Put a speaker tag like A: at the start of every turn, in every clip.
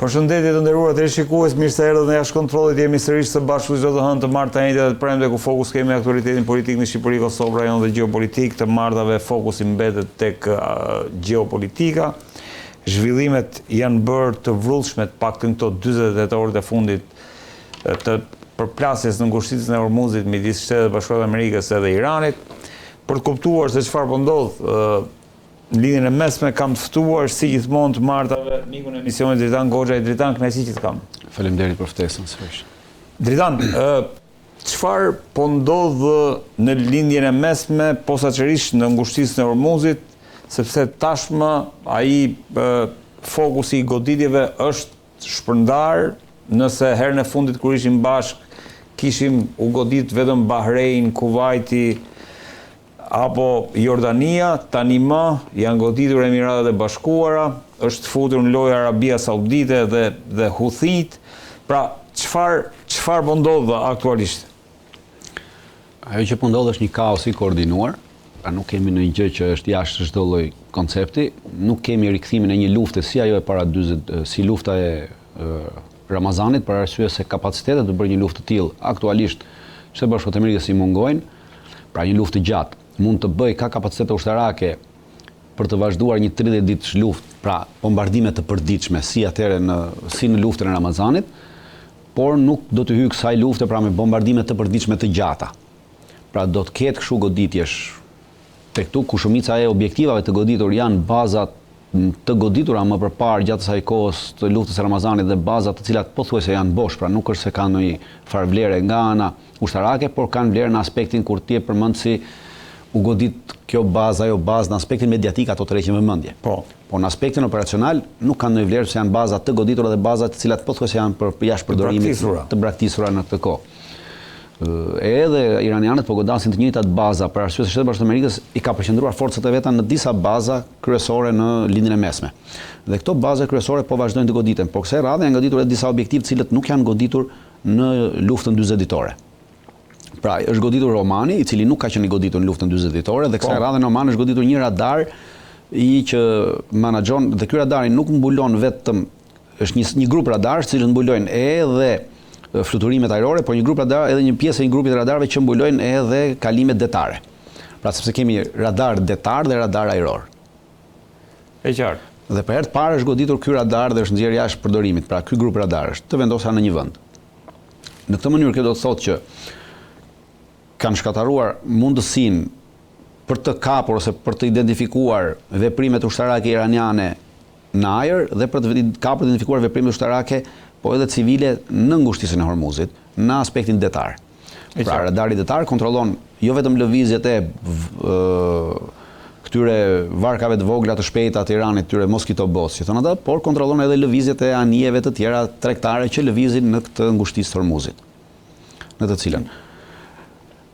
A: Përshëndetje të nderuar të shikues, mirë se erdhët në jashtë kontrollit. Jemi sërish së bashku çdo të hënë të martë të njëjtë dhe të premte ku fokus kemi aktualitetin politik në Shqipëri, Kosovë, rajon dhe gjeopolitik. Të martave fokusi mbetet tek gjeopolitika. Zhvillimet janë bërë të vrullshme të paktën këto 48 orët e fundit të përplasjes në ngushticën e Hormuzit midis Shtetit Bashkuar të Amerikës edhe Iranit. Për të kuptuar se çfarë po ndodh në lidhjen e mesme, kam të ftuar si gjithmonë të martave mikun e emisionit Dritan Goxha. Dritan, kënaqësi që të kam.
B: Faleminderit për ftesën sërish.
A: Dritan, çfarë po ndodh në lindjen e mesme, posaçërisht në ngushticën e Hormuzit, sepse tashmë ai fokusi i goditjeve është shpërndar, nëse herën e fundit kur ishim bashk kishim u godit vetëm Bahrein, Kuwaiti apo Jordania, tani më janë goditur Emiratet e Bashkuara, është futur në lojë Arabia Saudite dhe Huthit. Pra, çfarë po ndodh aktualisht?
B: Ajo që po ndodh është një kaos i koordinuar, pra nuk kemi në një gjë që është jashtë çdo lloj koncepti, nuk kemi rikthimin e një lufte si ajo e para 40, si lufta e Ramazanit, për arsye se kapacitetet të bërë një luftë të tillë aktualisht Shtetet Bashkuara të Amerikës i mungojnë. Pra një luftë gjatë mund të bëj ka kapacitete ushtarake për të vazhduar një 30 ditësh luftë, pra bombardime të përditshme si atëherë si në luftën e Ramazanit, por nuk do të hyjë kësaj lufte pra me bombardime të përditshme të gjata. Pra do të ketë kështu goditjesh tek këtu ku shumica e objektivave të goditur janë bazat të goditura më përpara gjatë asaj kohës të luftës së Ramazanit dhe bazat të cilat pothuajse janë bosh, pra nuk është se kanë ndonjë farë vlere nga ana ushtarake, por kanë vlerë në aspektin kur ti e përmend si u godit kjo bazë, ajo bazë në aspektin mediatik ato të reqim vëmendje. Po në aspektin operacional nuk kanë ndonjë vlerë se janë baza të goditura dhe baza të cilat pothuajse janë për jashtë përdorimit të braktisura në këtë kohë. Edhe iranianët po godasin të njëjtat baza, për arsye se Shtetet Bashkuara të Amerikës i ka përqendruar forcat e veta në disa baza kryesore në lindjen e mesme. Dhe këto baza kryesore po vazhdojnë të goditen, por kësaj radhe janë goditur edhe disa objektiv të cilët nuk janë goditur në luftën 40 ditore. Pra, është goditur Omani, i cili nuk ka qenë i goditur në luftën 40 ditore, dhe kësaj radhe në Oman është goditur një radar i që menaxhon, dhe ky radari nuk mbulon vetëm, është një grup radarësh që mbulojnë edhe fluturimet ajrore, por një grup radar, edhe një pjesë e një grupit radarëve që mbulojnë edhe kalimet detare. Pra, sepse kemi radar detar dhe radar ajror.
A: E qartë.
B: Dhe për herë të parë është goditur ky radar dhe është nxjerrë jashtë përdorimit. Pra, ky grup radarësh të vendosur në një vend. Në këtë mënyrë kjo do të thotë që kanë shkataruar mundësinë për të kapur ose për të identifikuar veprimet ushtarake iraniane në ajër dhe për të kapur dhe identifikuar veprimet ushtarake po edhe civile në ngushticën e Hormuzit, në aspektin detar. Pra, radari detar kontrollon jo vetëm lëvizjet e këtyre varkave të vogla të shpejta të Iranit, këtyre moskitobos, që thonë ata, por kontrollon edhe lëvizjet e anijeve të tjera tregtare që lëvizin në këtë ngushticë të Hormuzit, në të cilën.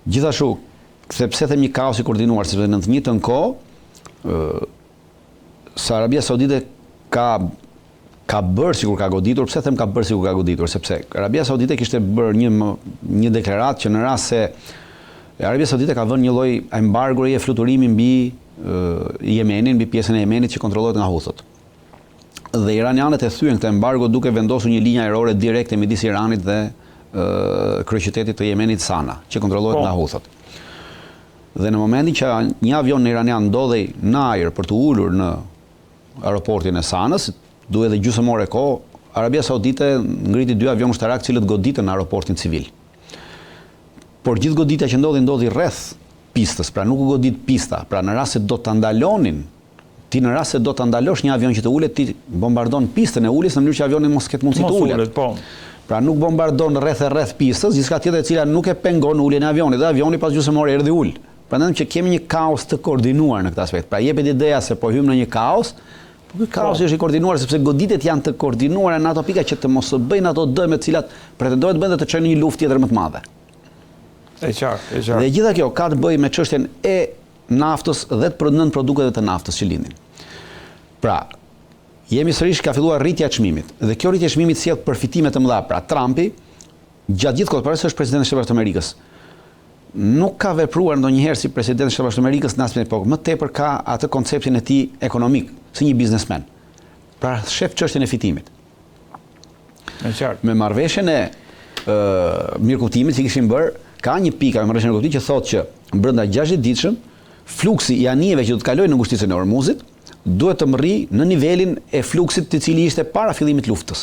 B: Gjithashtu, sepse themi kaos i koordinuar, sepse në të njëjtën kohë, Arabia Saudite ka bërë sikur ka goditur. Pse them ka bërë sikur ka goditur? Sepse Arabia Saudite kishte bërë një deklaratë që në rast se Arabia Saudite ka vënë një lloj embargoi e fluturimi mbi Yemenin, mbi pjesën e Yemenit që kontrollohet nga Huthët. Dhe iranianët e thyen këtë embargo duke vendosur një linjë ajrore direkte midis Iranit dhe kryeqytetit të Yemenit Sana, që kontrollohet nga Huthët. Dhe në momentin që një avion iranian ndodhej në ajër për të ulur në aeroportin e Sanës, duhet edhe gjysmore kohë, Arabia Saudite ngriti 2 avion ushtarak cilët goditën në aeroportin civil. Por gjithë goditja që ndodhi rreth pistës, pra nuk u godit pista, pra në rast se do ta ndalonin, ti në rast se do ta ndalosh një avion që të ulet, ti bombardon pistën e uljes në mënyrë që avioni mos ketë mundësi të ulet. Pra nuk bombardon rreth pistës, gjithçka tjetër e cila nuk e pengon uljen e avionit, dhe avioni pas gjysmore erdhi ul. Prandaj që kemi një kaos të koordinuar në këtë aspekt. Pra jepet ideja se po hym në një kaos. Ky kaos është i koordinuar sepse goditjet janë të koordinuara në ato pika që të mos bëjnë ato dëme të cilat pretendohet bëjnë të çojnë një luftë tjetër më të madhe.
A: E qartë.
B: Dhe gjitha kjo ka të bëjë me çështjen e naftës dhe të nën produkteve të naftës që lindin. Pra, jemi sërish ka filluar rritja e çmimit dhe kjo rritje e çmimit sjell përfitime të mëdha. Pra, Trumpi gjatë gjithë kohës, përse është presidenti i Shtetit Bashkuar të Amerikës, nuk ka vepruar ndonjëherë si presidenti i Shtetit Bashkuar të Amerikës në aspektin më tepër ka atë konceptin e tij ekonomik, si një biznesmen. Pra shef çështjen e fitimit. Me marrëveshjen e mirëkuptimit që kishin bërë, ka një pikë me marrëveshjen e mirëkuptimit që thotë që brenda 60 ditëshëm fluksi i anijeve që do të kalojnë në ngushticën e Hormuzit duhet të mërri në nivelin e fluksit të cili ishte para fillimit luftës.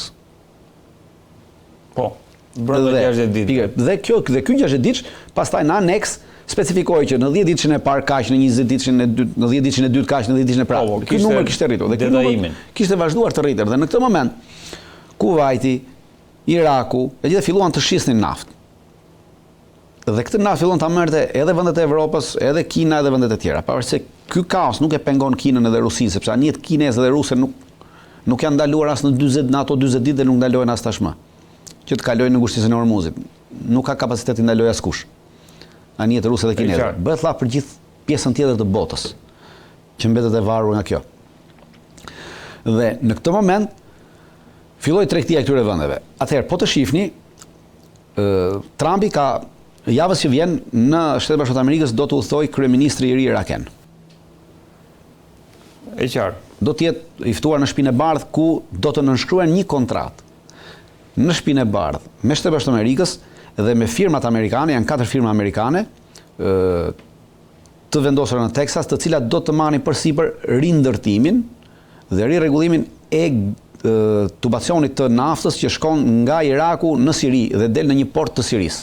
A: Po, brenda 60 ditë.
B: Dhe ky 60 ditësh, pastaj në aneks specifikoi që në 10 ditëshin e parë kaq, në 20 ditëshin e dytë, në 10 ditëshin e dytë kaq, në 10 ditëshin e parë. Ky numër kishte rritur dhe ky numër kishte vazhduar të rritet dhe në këtë moment Kuvajti, Iraku, e gjithë filluan të shisnin naftë. Dhe këtë naftë fillon ta merrte edhe vendet e Evropës, edhe Kina, edhe vendet e tjera. Pavarësisht se ky kaos nuk e pengon Kinën edhe Rusinë, sepse anijet kineze dhe ruse nuk janë ndaluar as në 40 ato 40 ditë dhe nuk ndalohen as tashmë. Që të kalojnë në ngushticën e Hormuzit. Nuk ka kapacitet të ndalojë askush. Anijet ruse dhe kineze. Bëhet llaf për gjithë pjesën tjetër të botës, që mbetet e varur nga kjo. Dhe në këtë moment filloi tregtia e këtyre vendeve. Atëherë, po të shihni, Trumpi ka javës që vjen në Shtetet Bashkuara të Amerikës do të udhëtoj kryeministri i ri iraken.
A: E qartë.
B: Do të jetë i ftuar në Shtëpinë e Bardhë ku do të nënshkruan një kontratë në Shtëpinë e Bardhë me Shtetet Bashkuara të Amerikës dhe me firmat amerikane, janë 4 firma amerikane të vendosura në Teksas, të cilat do të marrin përsipër rindërtimin dhe rirregullimin e tubacionit të naftës që shkon nga Iraku në Siri dhe del në një port të Sirisë.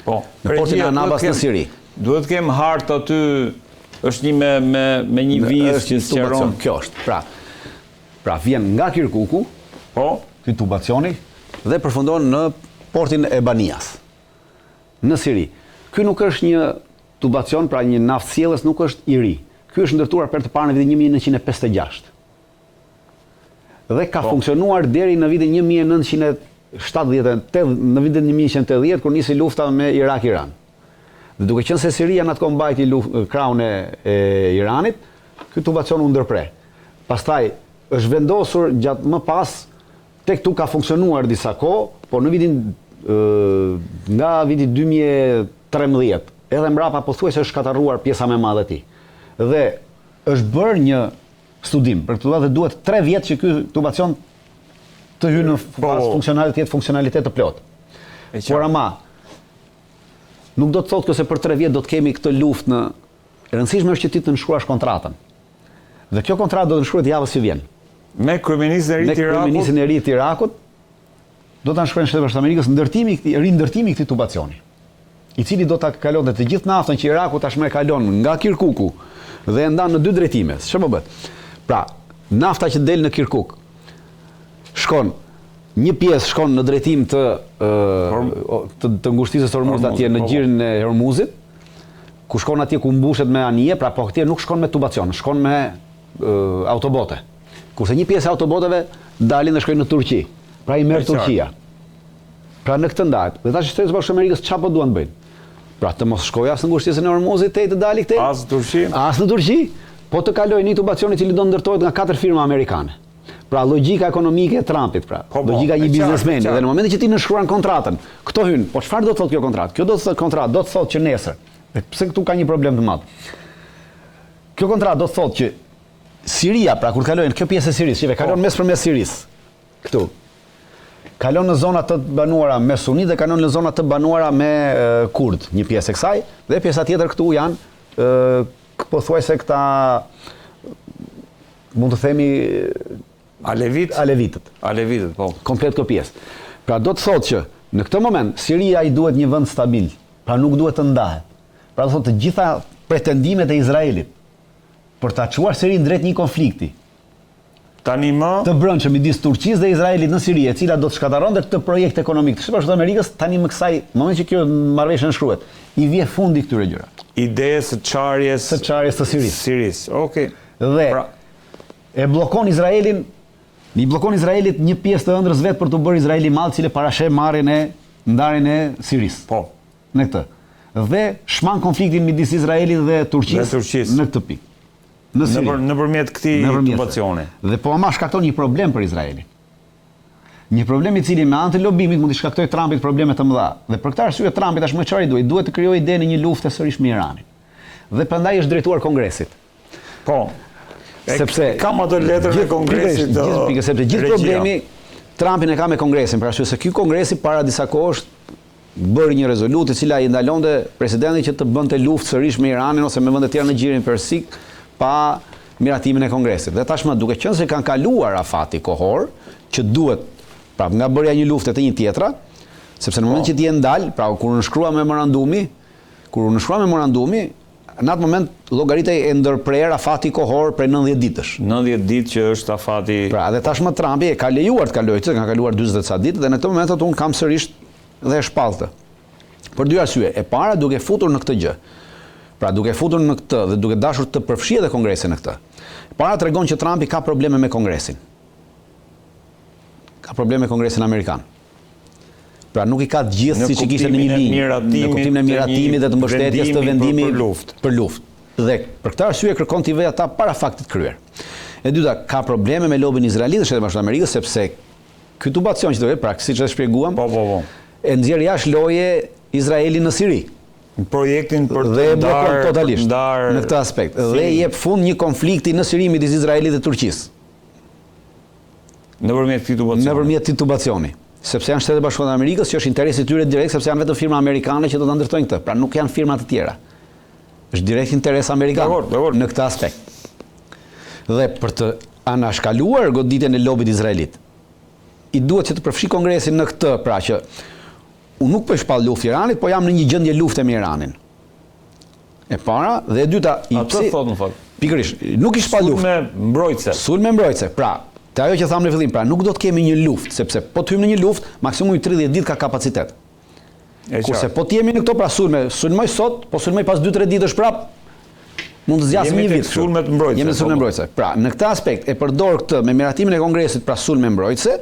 A: Po,
B: në portin e Anabas në Siri.
A: Duhet kem hartë aty, është një me një vizë që sqaron.
B: Kjo është. Pra vjen nga Kirkuku,
A: po,
B: ky tubacioni dhe përfundon në portin e Banias në Siri. Ky nuk është një tubacion, pra një naftsjellës nuk është i ri. Ky është ndërtuar për të parë në vitin 1956. Dhe ka funksionuar deri në vitin 1970, në vitin 1980, kur nisi lufta me Irak-Iran. Dhe duke qenë se Siria në atë kohë mbajti krahun e Iranit, ky tubacion u ndërpre. Pastaj është vendosur gjatë më pas, tek tu ka funksionuar disa kohë, por në vitin nga viti 2013, edhe mbrapa pothuajse është shkatërruar pjesa më e madhe e tij. Dhe është bërë një studim, për këtë duhet 3 vjet që ky tubacion të hyjë në funksionalitet të plot. Por ama nuk do të thotë se për 3 vjet do të kemi këtë luftë në e rëndësishme është që ti të nënshkruash kontratën. Dhe kjo kontratë do të nënshkruhet javës që vjen.
A: Me kryeministin e ri të Irakut.
B: Me kryeministin e ri të Irakut do ta nënshkruajnë Shtetet Bashkuara të Amerikës rindërtimi i këtij tubacioni, i cili do ta kalonte të gjithë naftën që Iraku tashmë kalon nga Kirkuku dhe e ndan në 2 drejtime. Ç'po bëhet? Pra, nafta që del në Kirkuk shkon, një pjesë shkon në drejtim të ngushticës Hormuzit atje në gjirin e Hormuzit, ku shkon atje ku mbushet me anije, pra po këtje nuk shkon me tubacion, shkon me autobote. Kurse një pjesë e autoboteve dalin dhe shkojnë në Turqi, pra i merr Turqia. Pra në këtë ndahet, dhe tash Shtetet Bashkuara të Amerikës çfarë duan të bëjnë? Pra të mos shkojë as në ngushticën e Hormuzit të dali këtej.
A: As në Turqi.
B: As në Turqi, po të kalojë një tubacion i cili do ndërtohet nga 4 firma amerikane. Pra logjika ekonomike e Trumpit, pra. Logjika një biznesmeni. Dhe në momentin që ti nënshkruan kontratën, këto hyn. Po çfarë do të thotë kjo kontratë? Kjo do të thotë kontratë, do të thotë që nesër. Dhe pse këtu ka një problem të madh? Kjo kontratë do të thotë që Siria, pra kur kalojnë kjo pjesë e Sirisë, që kalon mes përmes Sirisë. Këtu. Kalon në zona të banuara me sunit dhe kalon në zona të banuara me kurd, një pjesë e kësaj, dhe pjesa tjetër këtu janë pothuajse këta mund të themi Alevitët,
A: po.
B: Komplet kjo pjesë. Pra do të thotë që në këtë moment Siria i duhet një vend stabil, pra nuk duhet të ndahet. Pra do thotë të gjitha pretendimet e Izraelit për ta çuar Sirinë drejt një konflikti
A: tani më
B: të brendshëm midis Turqisë dhe Izraelit në Siri, e cila do të shkatërronte këtë projekt ekonomik të Shtetit Bashkuar të Amerikës, tani më kësaj, në moment që kjo marrëveshje shkruhet, i vjen fundi këtyre gjërave.
A: Idesë së çarjes
B: të
A: Sirisë. Okej.
B: Dhe e bllokon Izraelin, i bllokon Izraelit një pjesë të ëndrrës vet për të bërë Izraeli mall, cili parashë marrjen e ndarjen e Sirisë.
A: Po.
B: Në këtë. Dhe shman konfliktin midis Izraelit dhe Turqisë në këtë pikë.
A: Nëpërmjet këtij tubacioni.
B: Dhe po ama shkakton një problem për Izraelin. Një problem i cili me anë të lobimit mund të shkaktojë Trumpit probleme të mëdha. Dhe për këtë arsye Trumpi tashmë çfarë duhet të krijojë idenë në një luftë sërish me Iranin. Dhe prandaj është drejtuar Kongresit.
A: Po.
B: Sepse
A: kam ato letër në Kongresit.
B: Sepse gjithë problemi Trumpin e ka me Kongresin, për arsye se ky Kongresi para disa kohësh bëri një rezolutë e cila i ndalonte presidentin që të bënte luftë sërish me Iranin ose me vende të tjera në gjirin persik pa miratimin e Kongresit. Dhe tashmë duke qenë se kanë kaluar afati kohor që duhet pra nga bërja një lufte të një tjetra, sepse në moment që ti e ndal, pra kur u shkrua memorandumi, në atë moment llogaritej e ndërprer afati kohor për 90 ditësh.
A: 90 ditë që është afati.
B: Pra dhe tashmë Trumpi e ka lejuar të kalojë, ka kaluar 40 ca ditë dhe në këtë moment unë kam sërish dhe e shpalltë. Për dy arsye. E para duke futur në këtë gjë. Pra duke futur në këtë dhe duke dashur të përfshijë edhe Kongresin në këtë. E para tregon që Trumpi ka probleme me Kongresin. Ka probleme me Kongresin amerikan. Pra nuk i ka të gjithë siç i kishte në një linjë, në kuptimin e miratimit dhe të mbështetjes të vendimit për luftë. Dhe për këtë arsye kërkon t'i vëjë ata para faktit kryer. E dyta, ka probleme me lobin izraelit të Shtetit Bashkuar të Amerikës sepse ky tubacion që do të pra siç e shpjeguam, e nxjerr jashtë loje Izraelin në Siri.
A: Projektin për
B: të ndarë totalisht në këtë aspekt. Dhe i jep fund një konflikti në Siri midis Izraelit dhe Turqisë. Nëpërmjet këtij tubacioni. Sepse janë Shtetet Bashkuara të Amerikës që është interesi i tyre direkt sepse janë vetëm firma amerikane që do ta ndërtojnë këtë. Pra nuk janë firma të tjera. Është direkt interes amerikan në këtë aspekt. Dhe për të anashkaluar goditjen e lobit izraelit, i duhet që të përfshi Kongresin në këtë, pra që unë nuk po i shpall luftë Iranit, po jam në një gjendje lufte me Iranin. E para dhe e dyta
A: atë thot në fakt.
B: Pikërisht, nuk i shpall luftë. Sulme mbrojtëse. Pra te ajo që thamë në fillim, pra nuk do të kemi një luftë, sepse po të hymë në një luftë, maksimumi 30 ditë ka kapacitet. Kurse po të jemi në këto, pra sulmoj sot, po sulmoj pas 2-3 ditësh prap, mund të zgjasim një vit. Jemi në sulme mbrojtëse. Pra në këtë aspekt e përdor këtë me miratimin e Kongresit, pra sulme mbrojtëse,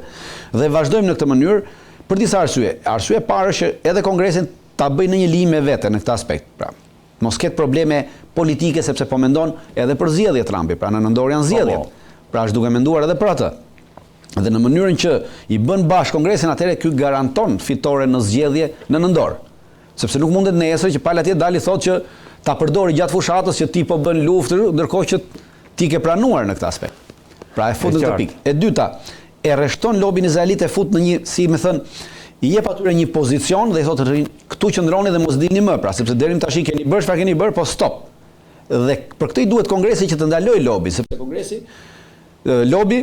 B: dhe vazhdojmë në këtë mënyrë për disa arsye. Arsye e parë është që edhe Kongresin ta bëjë në një linjë me vete në këtë aspekt. Pra mos ketë probleme politike sepse po mendon edhe për zgjedhjet Trumpi, pra në nëndor janë zgjedhjet. Pra është duke menduar edhe për atë. Dhe në mënyrën që i bën bashkë Kongresin, atëherë ky garanton fitore në zgjedhje në nëndor. Sepse nuk mundet nesër që pala atje dali thotë që ta përdori gjatë fushatës që ti po bën luftë, ndërkohë që ti ke pranuar në këtë aspekt. Pra e fut në këtë pikë. E dyta, e rreshton lobin izraelit, e fut në një, si më thën, i jep atyre një pozicion dhe i thotë këtu qëndroni dhe mos dilni më, pra sepse deri më tash keni bërë çfarë keni bërë, po stop. Dhe për këtë i duhet Kongresi që të ndalojë lobin, sepse Kongresi lobi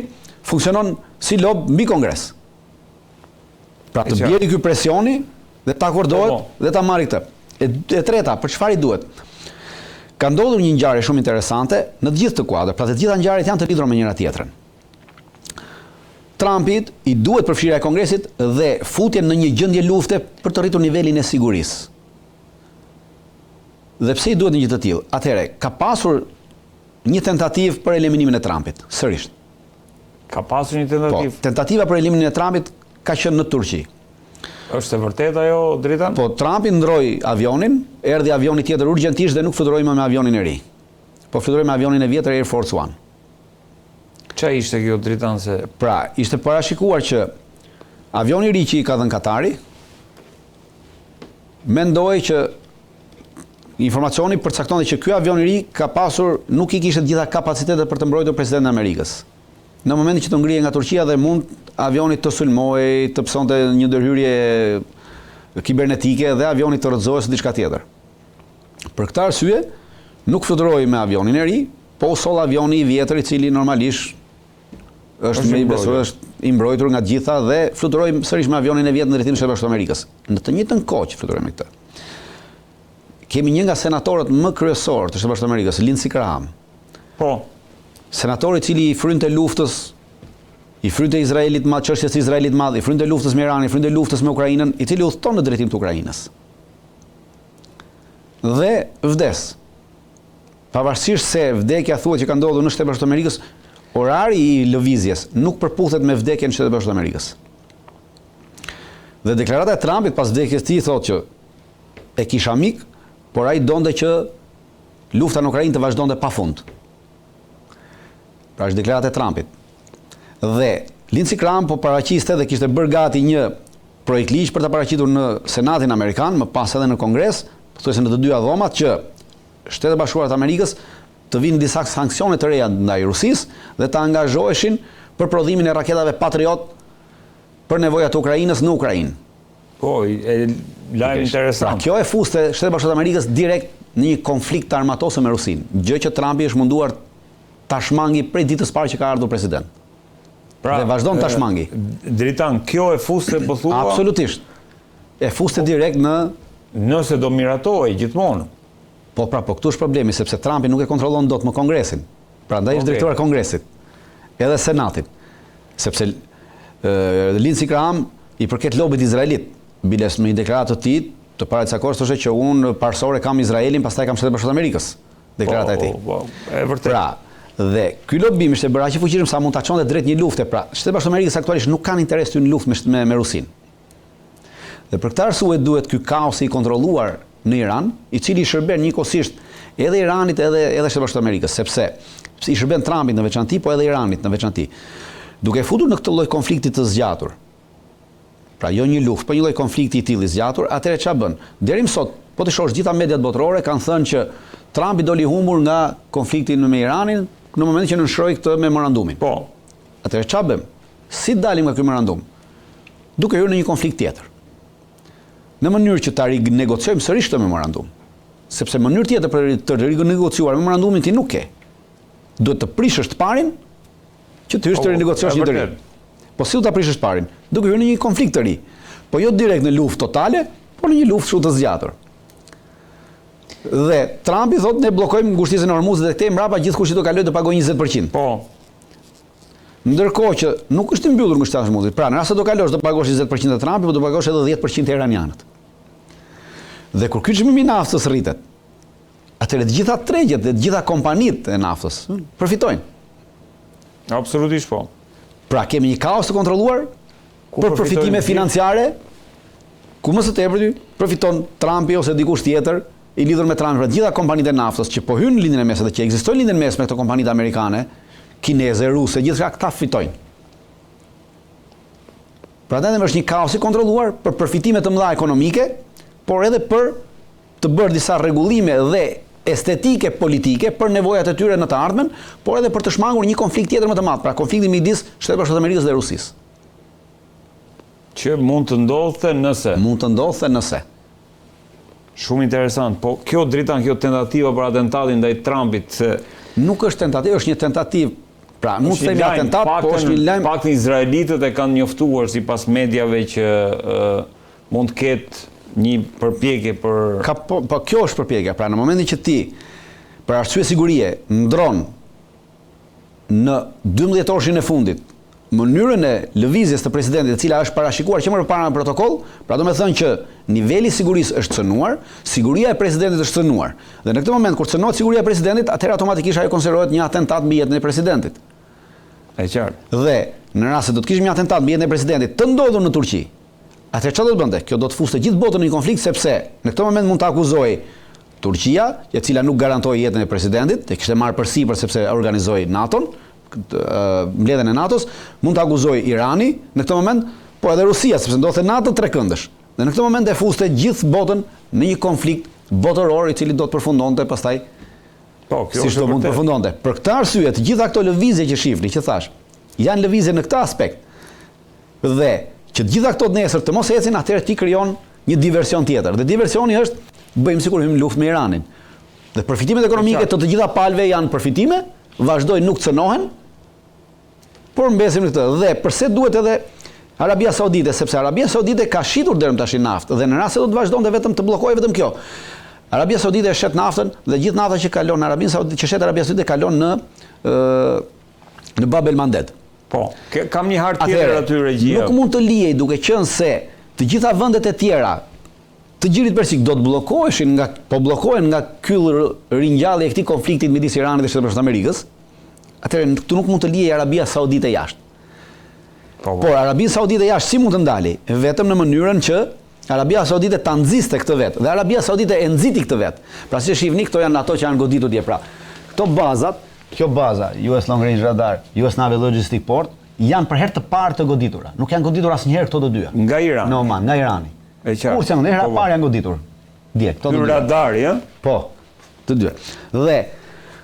B: funksionon si lob mbi Kongres. Pra të bjeri ky presioni dhe ta akordohet dhe ta marrë këtë. E treta, për çfarë i duhet? Ka ndodhur një ngjarje shumë interesante në të gjithë të kuadër, pra të gjitha ngjarjet janë të lidhura me njëra tjetrën. Trumpit i duhet përfshirja e Kongresit dhe futjen në një gjendje lufte për të rritur nivelin e sigurisë. Dhe pse i duhet një gjë të tillë? Atëherë, ka pasur një tentativë për eliminimin e Trumpit, sërish.
A: Ka pasur një tentativë?
B: Po, tentativa për eliminimin e Trumpit ka qenë në Turqi.
A: Është e vërtetë ajo, Dritan?
B: Po, Trumpi ndroi avionin, erdhi avioni tjetër urgjentisht dhe nuk fluturoi më me avionin e ri. Po fluturoi me avionin e vjetër Air Force One.
A: Ç'a ishte kjo, Dritan, se?
B: Pra, ishte parashikuar që avioni i ri që i ka dhënë Katari mendoi që informacioni përcaktonte që ky avion i ri ka pasur, nuk i kishte gjitha kapacitetet për të mbrojtur presidentin e Amerikës. Në momentin që të ngrihej nga Turqia dhe mund avioni të sulmojë, të psonte një ndërhyrje kibernetike dhe avioni të rrëzohej së diçka tjetër. Për këtë arsye, nuk fluturoi me avionin e ri, po soll avioni i vjetër i cili normalisht është i mbrojtur nga gjitha dhe fluturoi sërish me avionin e vjetër në drejtimin e Shtetit Bashkuar të Amerikës. Në të njëjtën kohë që fluturoi me këtë. Kemi një nga senatorët më kryesor të Shtetit Bashkuar të Amerikës, Lindsey Graham.
A: Po.
B: Senatori i cili i frynte luftës, i frynte Izraelit madh, çështjes së Izraelit madh, i frynte luftës me Iranin, i frynte luftës me Ukrainën, i cili udhton në drejtim të Ukrainës. Dhe vdes. Pavarësisht se vdekja thuhet që ka ndodhur në Shtetet Bashkuara të Amerikës, orari i lëvizjes nuk përputhet me vdekjen në Shtetet Bashkuara të Amerikës. Dhe deklarata e Trumpit pas vdekjes së tij thotë që e kisha mik, por ai donte që lufta në Ukrainë të vazhdonte pafund. Pra është deklarata e Trumpit. Dhe Lindsey Graham po paraqiste dhe kishte bërë gati një projekt ligj për ta paraqitur në Senatin Amerikan, më pas edhe në Kongres, pothuajse në të dyja dhomat, që Shtetet Bashkuara të Amerikës të vinë disa sanksione të reja ndaj Rusisë dhe të angazhoheshin për prodhimin e raketave Patriot për nevojat e Ukrainës në Ukrainë.
A: Po, lajm interesant.
B: Pra, kjo e fuste Shtetet Bashkuara të Amerikës direkt në një konflikt të armatosur me Rusinë, gjë që Trumpi është munduar ta shmangi prej ditës parë që ka ardhur president.
A: Pra,
B: dhe vazhdon ta shmangi.
A: Dritan, kjo e fuste po thua?
B: Absolutisht. E fuste direkt në...
A: Nëse do miratohej gjithmonë.
B: Po, këtu është problemi, sepse Trumpi nuk e kontrollon dot më Kongresin. Prandaj është drejtori i Kongresit, edhe Senatin. Sepse Lindsey Graham i përket lobit izraelit, biles me një deklaratë të tij të paraqitur thoshte që unë parsore kam Izraelin, pastaj kam Shtetet Bashkuara të Amerikës. Deklarata e tij.
A: E vërtet.
B: Pra, dhe ky lobim ishte bërë aq i fuqishëm sa mund ta çonte drejt një lufte. Pra, Shtetet Bashkuara të Amerikës aktualisht nuk kanë interes të hyjnë në luftë me Rusinë. Dhe për këtë arsye duhet ky kaos i kontrolluar në Iran, i cili i shërben njëkohësisht edhe Iranit edhe Shtetet Bashkuara të Amerikës, sepse i shërben Trumpit në veçantë, po edhe Iranit në veçantë. Duke futur në këtë lloj konflikti të zgjatur. Pra jo një luftë, po një lloj konflikti i tillë i zgjatur, atëherë ç'a bën? Deri më sot, po të shohësh gjitha mediat botërore kanë thënë që Trumpi doli humbur nga konflikti me Iranin në momentin që nënshroi këtë memorandumin.
A: Po.
B: Atëherë ç'a bëm? Si dalim nga ky memorandum? Duke hyrë në një konflikt tjetër. Në mënyrë që ta rinegociojmë sërish këtë memorandum. Sepse mënyrë tjetër për të rinegociuar memorandumin ti nuk ke. Duhet të prishësh të parin që të hysh të rinegociosh një të ri. Po si do ta prishësh parin? Duke hyrë në një konflikt të ri. Po jo direkt në luftë totale, por në një luftë shumë të zgjatur. Dhe Trumpi thotë ne bllokojmë ngushtisën e Hormuzit dhe këtej mbrapa gjithkush që do kalojë të pagojë 20%.
A: Po.
B: Ndërkohë që nuk është i mbyllur ngushtia e Hormuzit. Pra, në rast se do kalosh do pagosh 20% të Trumpit, po do pagosh edhe 10% të iranianët. Dhe kur ky çmim i naftës rritet, atëherë të gjitha tregjet dhe të gjitha kompanitë e naftës përfitojnë.
A: Absolutisht po.
B: Pra kemi një kaos të kontrolluar për përfitime financiare, ku më së tepërti përfiton Trumpi ose dikush tjetër i lidhur me Trump. Pra gjitha kompanitë e naftës që po hynë në lindjen e mesme dhe që ekzistojnë në lindjen e mesme këto kompanitë amerikane, kineze, ruse, gjithçka këta fitojnë. Prandaj është një kaos i kontrolluar për përfitime të mëdha ekonomike, por edhe për të bërë disa rregullime dhe estetike politike për nevojat e tyre në të ardhmen, por edhe për të shmangur një konflikt tjetër më të madh, pra konflikti midis Shtetit Bashkuar të Amerikës dhe Rusisë.
A: Që mund të ndodhte nëse.
B: Mund të ndodhte nëse.
A: Shumë interesant, po kjo Dritan, kjo tentativa për atentatin ndaj Trumpit, se
B: nuk është tentativë, është një tentativë. Pra, nuk themi atentat, po është një lajm.
A: Paktën izraelitët e kanë njoftuar sipas mediave që mund të ketë një përpjekje për...
B: Po kjo është përpjekja, pra në momentin që ti, për arsye sigurie, ndron në 12 orëshin e fundit, mënyrën e lëvizjes të presidentit, e cila është parashikuar që më përpara në protokoll, pra do me thënë që niveli sigurisë është cënuar, siguria e presidentit është cënuar. Dhe në këtë moment, kur cënohet siguria e presidentit, atëherë automatikisht ajo konsiderohet një atentat mbi jetën e presidentit.
A: E qartë.
B: Dhe në rast se do të kishim një atentat mbi jetën e presidentit të ndodhur në Turqi, atëherë çfarë do të bënte? Kjo do të fuste gjithë botën në një konflikt, sepse në këtë moment mund të akuzojë Turqia, e cila nuk garantoi jetën e presidentit, e kishte marrë përsipër sepse organizoi NATO-n, mbledhjen e NATO-s, mund të akuzojë Irani në këtë moment, po edhe Rusia, sepse ndodhte NATO trekëndësh. Dhe në këtë moment e fuste gjithë botën në një konflikt botëror i cili do të përfundonte pastaj.
A: Po, kjo
B: si do mund të përfundonte. Për këtë arsye, të gjitha këto lëvizje që shihni, që thash, janë lëvizje në këtë aspekt. Dhe që të gjitha këto nesër të mos ecin, atëherë ti krijon një diversion tjetër. Dhe diversioni është bëjmë sikur hyjmë në luftë me Iranin. Dhe përfitimet ekonomike të gjitha palëve janë përfitime, vazhdojnë nuk cënohen, por mbesim në këtë. Dhe përse duhet edhe Arabia Saudite, sepse Arabia Saudite ka shitur deri tash naftë dhe në rast se do të vazhdonte vetëm të bllokojë vetëm kjo. Arabia Saudite e shet naftën dhe gjithë nafta që kalon në Arabinë Saudite, që shet Arabia Saudite kalon në Bab el Mandeb.
A: Po, kam një hartë tjetër aty regjia.
B: Nuk mund të lihej duke qenë se të gjitha vendet e tjera të Gjirit Persik do të bllokoheshin bllokohen nga ky ringjallje e këtij konflikti midis Iranit dhe Shtetit Bashkuar të Amerikës. Atëherë këtu nuk mund të lihej Arabia Saudite jashtë. Por Arabia Saudite jashtë si mund të ndali? Vetëm në mënyrën që Arabia Saudite ta nxiste këtë vetë dhe Arabia Saudite e nxiti këtë vetë. Pra si shihni, këto janë ato që janë goditur dje. Pra, këto bazat, kjo baza, US Long Range Radar, US Naval Logistic Port, janë për herë të parë të goditura. Nuk janë goditur asnjëherë këto të dyja.
A: Nga Irani.
B: Në Oman, nga Irani. Kurse janë herë parë janë goditur. Dje, këto të dyja.
A: Radari, ë?
B: Po, të dyja. Dhe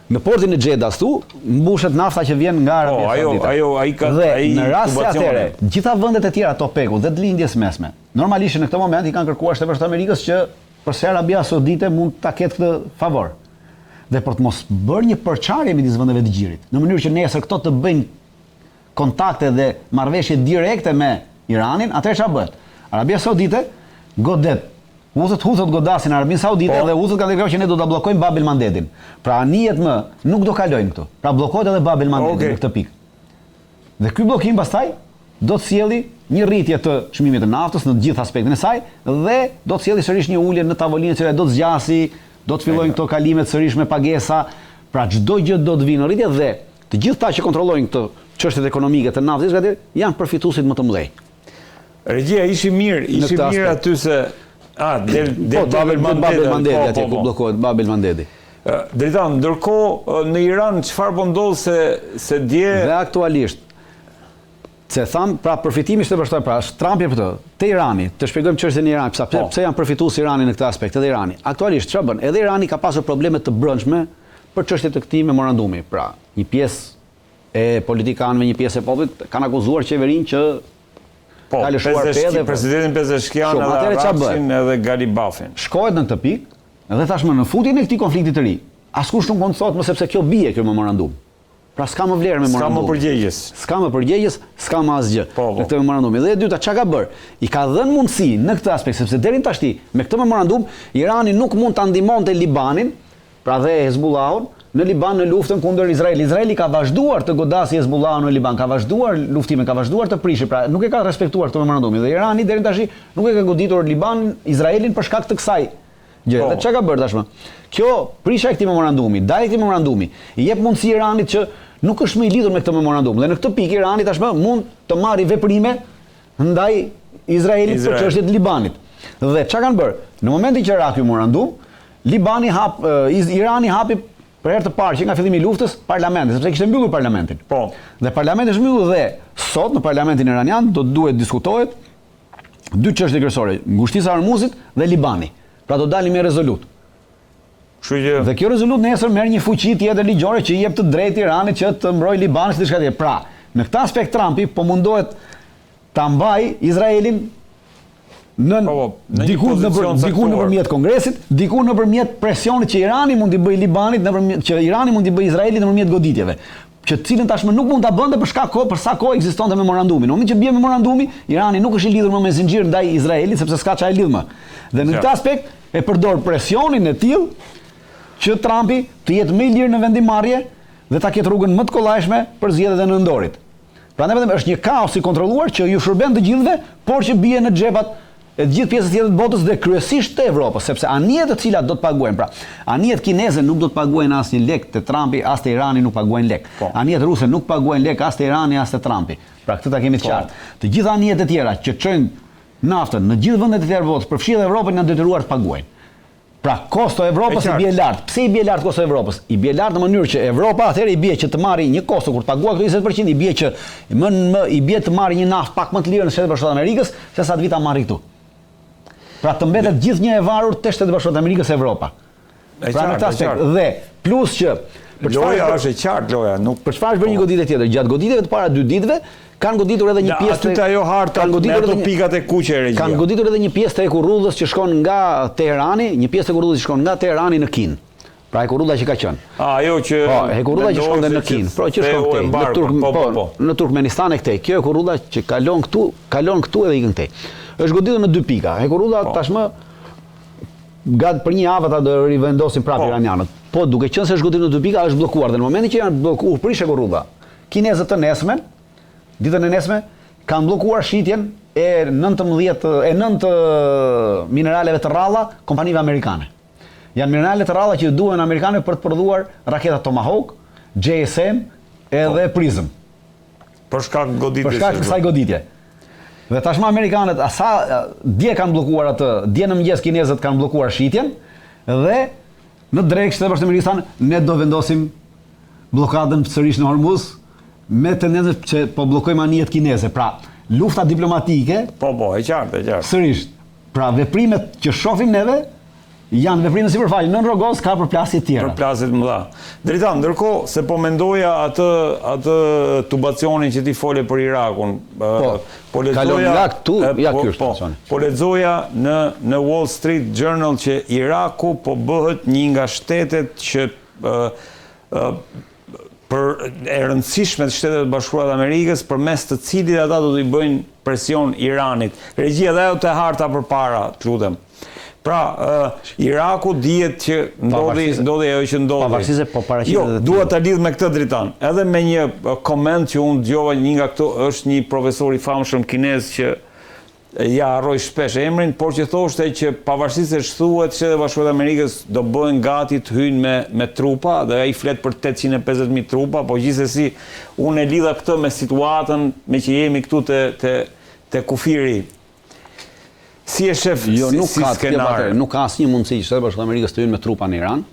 B: Në portin e Xhedas tu mbushet nafta që vjen nga Arabia Saudite. Dhe në rast se atëre, gjitha vendet e tjera topeku dhe të lindjes mesme, normalisht në këtë moment i kanë kërkuar Shtetet Bashkuara të Amerikës që përse Arabia Saudite mund ta ketë këtë favor. Dhe për të mos bërë një përçarje midis vendeve të gjirit, në mënyrë që nesër këto të bëjnë kontakte dhe marrëveshje direkte me Iranin, atëherë çfarë bëhet? Arabia Saudite godet Hutët godasin Arabinë Saudite dhe Hutët kanë deklaruar që ne do ta bllokojmë Bab el-Mandebin. Pra anijet më nuk do kalojnë këtu. Pra bllokohet edhe Bab el-Mandebi në këtë pikë. Dhe ky bllokim pastaj do të sjellë një rritje të çmimit të naftës në të gjithë aspektin e saj dhe do të sjellë sërish një ulje në tavolinë që do të zgjasi, do të fillojnë këto kalimet sërish me pagesa, pra çdo gjë do të vinë në rritje dhe të gjithë ata që kontrollojnë këto çështjet ekonomike të naftës janë përfituesit më të mëdhenj.
A: Regjia ishi mirë aty se
B: Bab el-Mandebi atje ku bllokohet Bab el-Mandedi.
A: Drejtan, ndërkohë në Iran çfarë po ndodh se dje
B: dhe aktualisht se tham pra përfitimi është vështirë pra Trumpi për te Irani, të shpjegojmë çështjen e Iranit, pse janë përfitues Irani në këtë aspekt edhe Irani. Aktualisht çfarë bën? Edhe Irani ka pasur probleme të brendshme për çështjet e këtij memorandumi. Pra, një pjesë e politikanëve, një pjesë e popullit kanë akuzuar qeverinë që
A: presidentin Pezeshkian edhe Arabsin edhe Galibafin.
B: Shkohet në këtë pikë dhe tashmë në futjen e këtij konflikti të ri. Askush nuk mund të thotë më sepse kjo bie kjo memorandum. Pra s'ka më vlerë memorandumi. S'ka më përgjegjës, s'ka më asgjë në këtë memorandum. Dhe e dyta çka ka bër? I ka dhënë mundësi në këtë aspekt sepse deri tashti me këtë memorandum Irani nuk mund ta ndihmonte Libanin, pra dhe Hezbollahun në Liban në luftën kundër Izraelit. Izraeli ka vazhduar të godasë Hezbollahun në Liban, ka vazhduar luftime, ka vazhduar të prishë, pra nuk e ka respektuar këtë memorandum. Dhe Irani deri tash nuk e ka goditur Liban, Izraelin për shkak të kësaj gjë. Dhe çka ka bërë tashmë? Kjo prisha e këtij memorandumi, dalja e këtij memorandumi, i jep mundësi Iranit që nuk është më i lidhur me këtë memorandum. Dhe në këtë pikë Irani tashmë mund të marrë veprime ndaj Izraelit për çështjet e Libanit. Dhe çka kanë bërë? Në momentin që ra ky memorandum, Irani hapi për herë të parë që nga fillimi i luftës parlamentin, sepse kishte mbyllur parlamentin. Dhe parlamenti është mbyllur dhe sot në parlamentin iranian do duhet diskutohet dy çështje kryesore, ngushtica e Hormuzit dhe Libani. Pra do dalim me rezolut. Dhe kjo rezolut nesër merr një fuqi tjetër ligjore që i jep të drejtë Iranit që të mbrojë Libanin si diçka tjetër. Pra, në këtë aspekt Trumpi po mundohet ta mbajë Izraelin diku nëpërmjet Kongresit, diku nëpërmjet presionit që Irani mund t'i bëjë Libanit, që Irani mund t'i bëjë Izraelit nëpërmjet goditjeve, që cilën tashmë nuk mund ta bënte për sa kohë ekzistonte memorandumi. Në momentin që bie memorandumi, Irani nuk është i lidhur më me zinxhir ndaj Izraelit sepse s'ka çfarë lidh më. Dhe në këtë aspekt e përdor presionin e tillë që Trumpi të jetë më i lirë në vendimarrje dhe ta ketë rrugën më të kollajshme për zgjedhjet e nëndorit. Prandaj vetëm është një kaos i kontrolluar që ju shërben të gjithëve, por që bie në xhepat e gjithë pjesës tjetër të botës dhe kryesisht të Evropës, sepse anijet të cilat do të paguajnë, pra, anijet kineze nuk do të paguajnë as një lek të Trumpi, as të Irani nuk paguajnë lek. Anijet ruse nuk paguajnë lek as të Irani, as të Trumpi. Pra, këtë ta kemi të qartë. Të gjitha anijet e tjera që çojnë naftën në gjithë vendet e tjera të botës, përfshi edhe Evropën, janë detyruar të paguajnë. Pra, kosto e Evropës i bie lart. Pse i bie lart kosto e Evropës? I bie lart në mënyrë që Evropa atëherë i bie që të marrë një kosto kur të paguaj këto 20%, i bie që i bie të marrë një naftë pak më të lirë në Shtetet Bashkuara të Amerikës, se sa të vita marrë këtu. Pra të mbetet gjithë një e varur te Shtetet Bashkuara të Amerikës e Evropa. Pra në këtë aspekt dhe plus që
A: loja është e qartë loja, nuk
B: për çfarë bën një goditje tjetër? Gjatë goditjeve të para 2 ditëve kanë goditur edhe një pjesë
A: të ajo harta me ato pikat e kuqe e regjia.
B: Kanë goditur edhe një pjesë të Ekurrudhës që shkon nga Teherani, një pjesë të Ekurrudhës që shkon nga Teherani në Kinë. Pra Ekurrudha që ka qenë.
A: Ajo që
B: Ekurrudha që shkon në Kinë, pra që shkon këtej, në Turkmenistan e këtej. Kjo Ekurrudha që kalon këtu edhe ikën këtej. Është goditur në 2 pika. Ekurrudha tashmë për një javë ata do rivendosin prapë iranianët. Po duke qenë se është goditur në 2 pika, është bllokuar dhe në momentin që janë bllokuar prish Ekurrudha, kinezët të nesmen, ditën e nesme, kanë bllokuar shitjen e 9 mineraleve të rralla kompanive amerikane. Janë minerale të rralla që duhen amerikanëve për të prodhuar raketat Tomahawk, JSM edhe Prism.
A: Për shkak goditjes.
B: Për shkak të kësaj goditje. Dhe tashmë amerikanët dje kanë bllokuar atë, dje në mëngjes kinezët kanë bllokuar shitjen dhe në drejt Shtetet Bashkuara të Amerikës ne do vendosim bllokadën sërish në Hormuz me tendencë që po bllokojmë anijet kineze. Pra, lufta diplomatike.
A: E qartë.
B: Sërish, pra veprimet që shohim neve Janë veprime sipërfaqe, nën Rogos ka përplasje tjera.
A: Përplasje të mëdha. Dritan, ndërkohë se po mendoja atë tubacionin që ti fole për Irakun. Po lexoja po lexoja në Wall Street Journal që Iraku po bëhet një nga shtetet që e rëndësishme të Shtetet e Bashkuara të Amerikës, përmes të cilit ata do t'i bëjnë presion Iranit. Regjia dhe ajo te harta përpara, të lutem. Pra, Iraku dihet që ndodhi ajo që ndodhi.
B: Pavarësisht se po paraqitet.
A: Jo, dua ta lidh me këtë Dritan. Edhe me një koment që unë dëgjova, një nga këto është një profesor i famshëm kinez që ja harroj shpesh emrin, por që thoshte që pavarësisht se thuhet se Shtetet e Bashkuara të Amerikës do bëhen gati të hyjnë me trupa, dhe ai flet për 850.000 trupa, po gjithsesi unë e lidha këtë me situatën me që jemi këtu te kufiri. Si e shef si skenar?
B: Nuk ka asnjë mundësi që Shtetet e Bashkuara të Amerikës të hyjnë me trupa në Iran.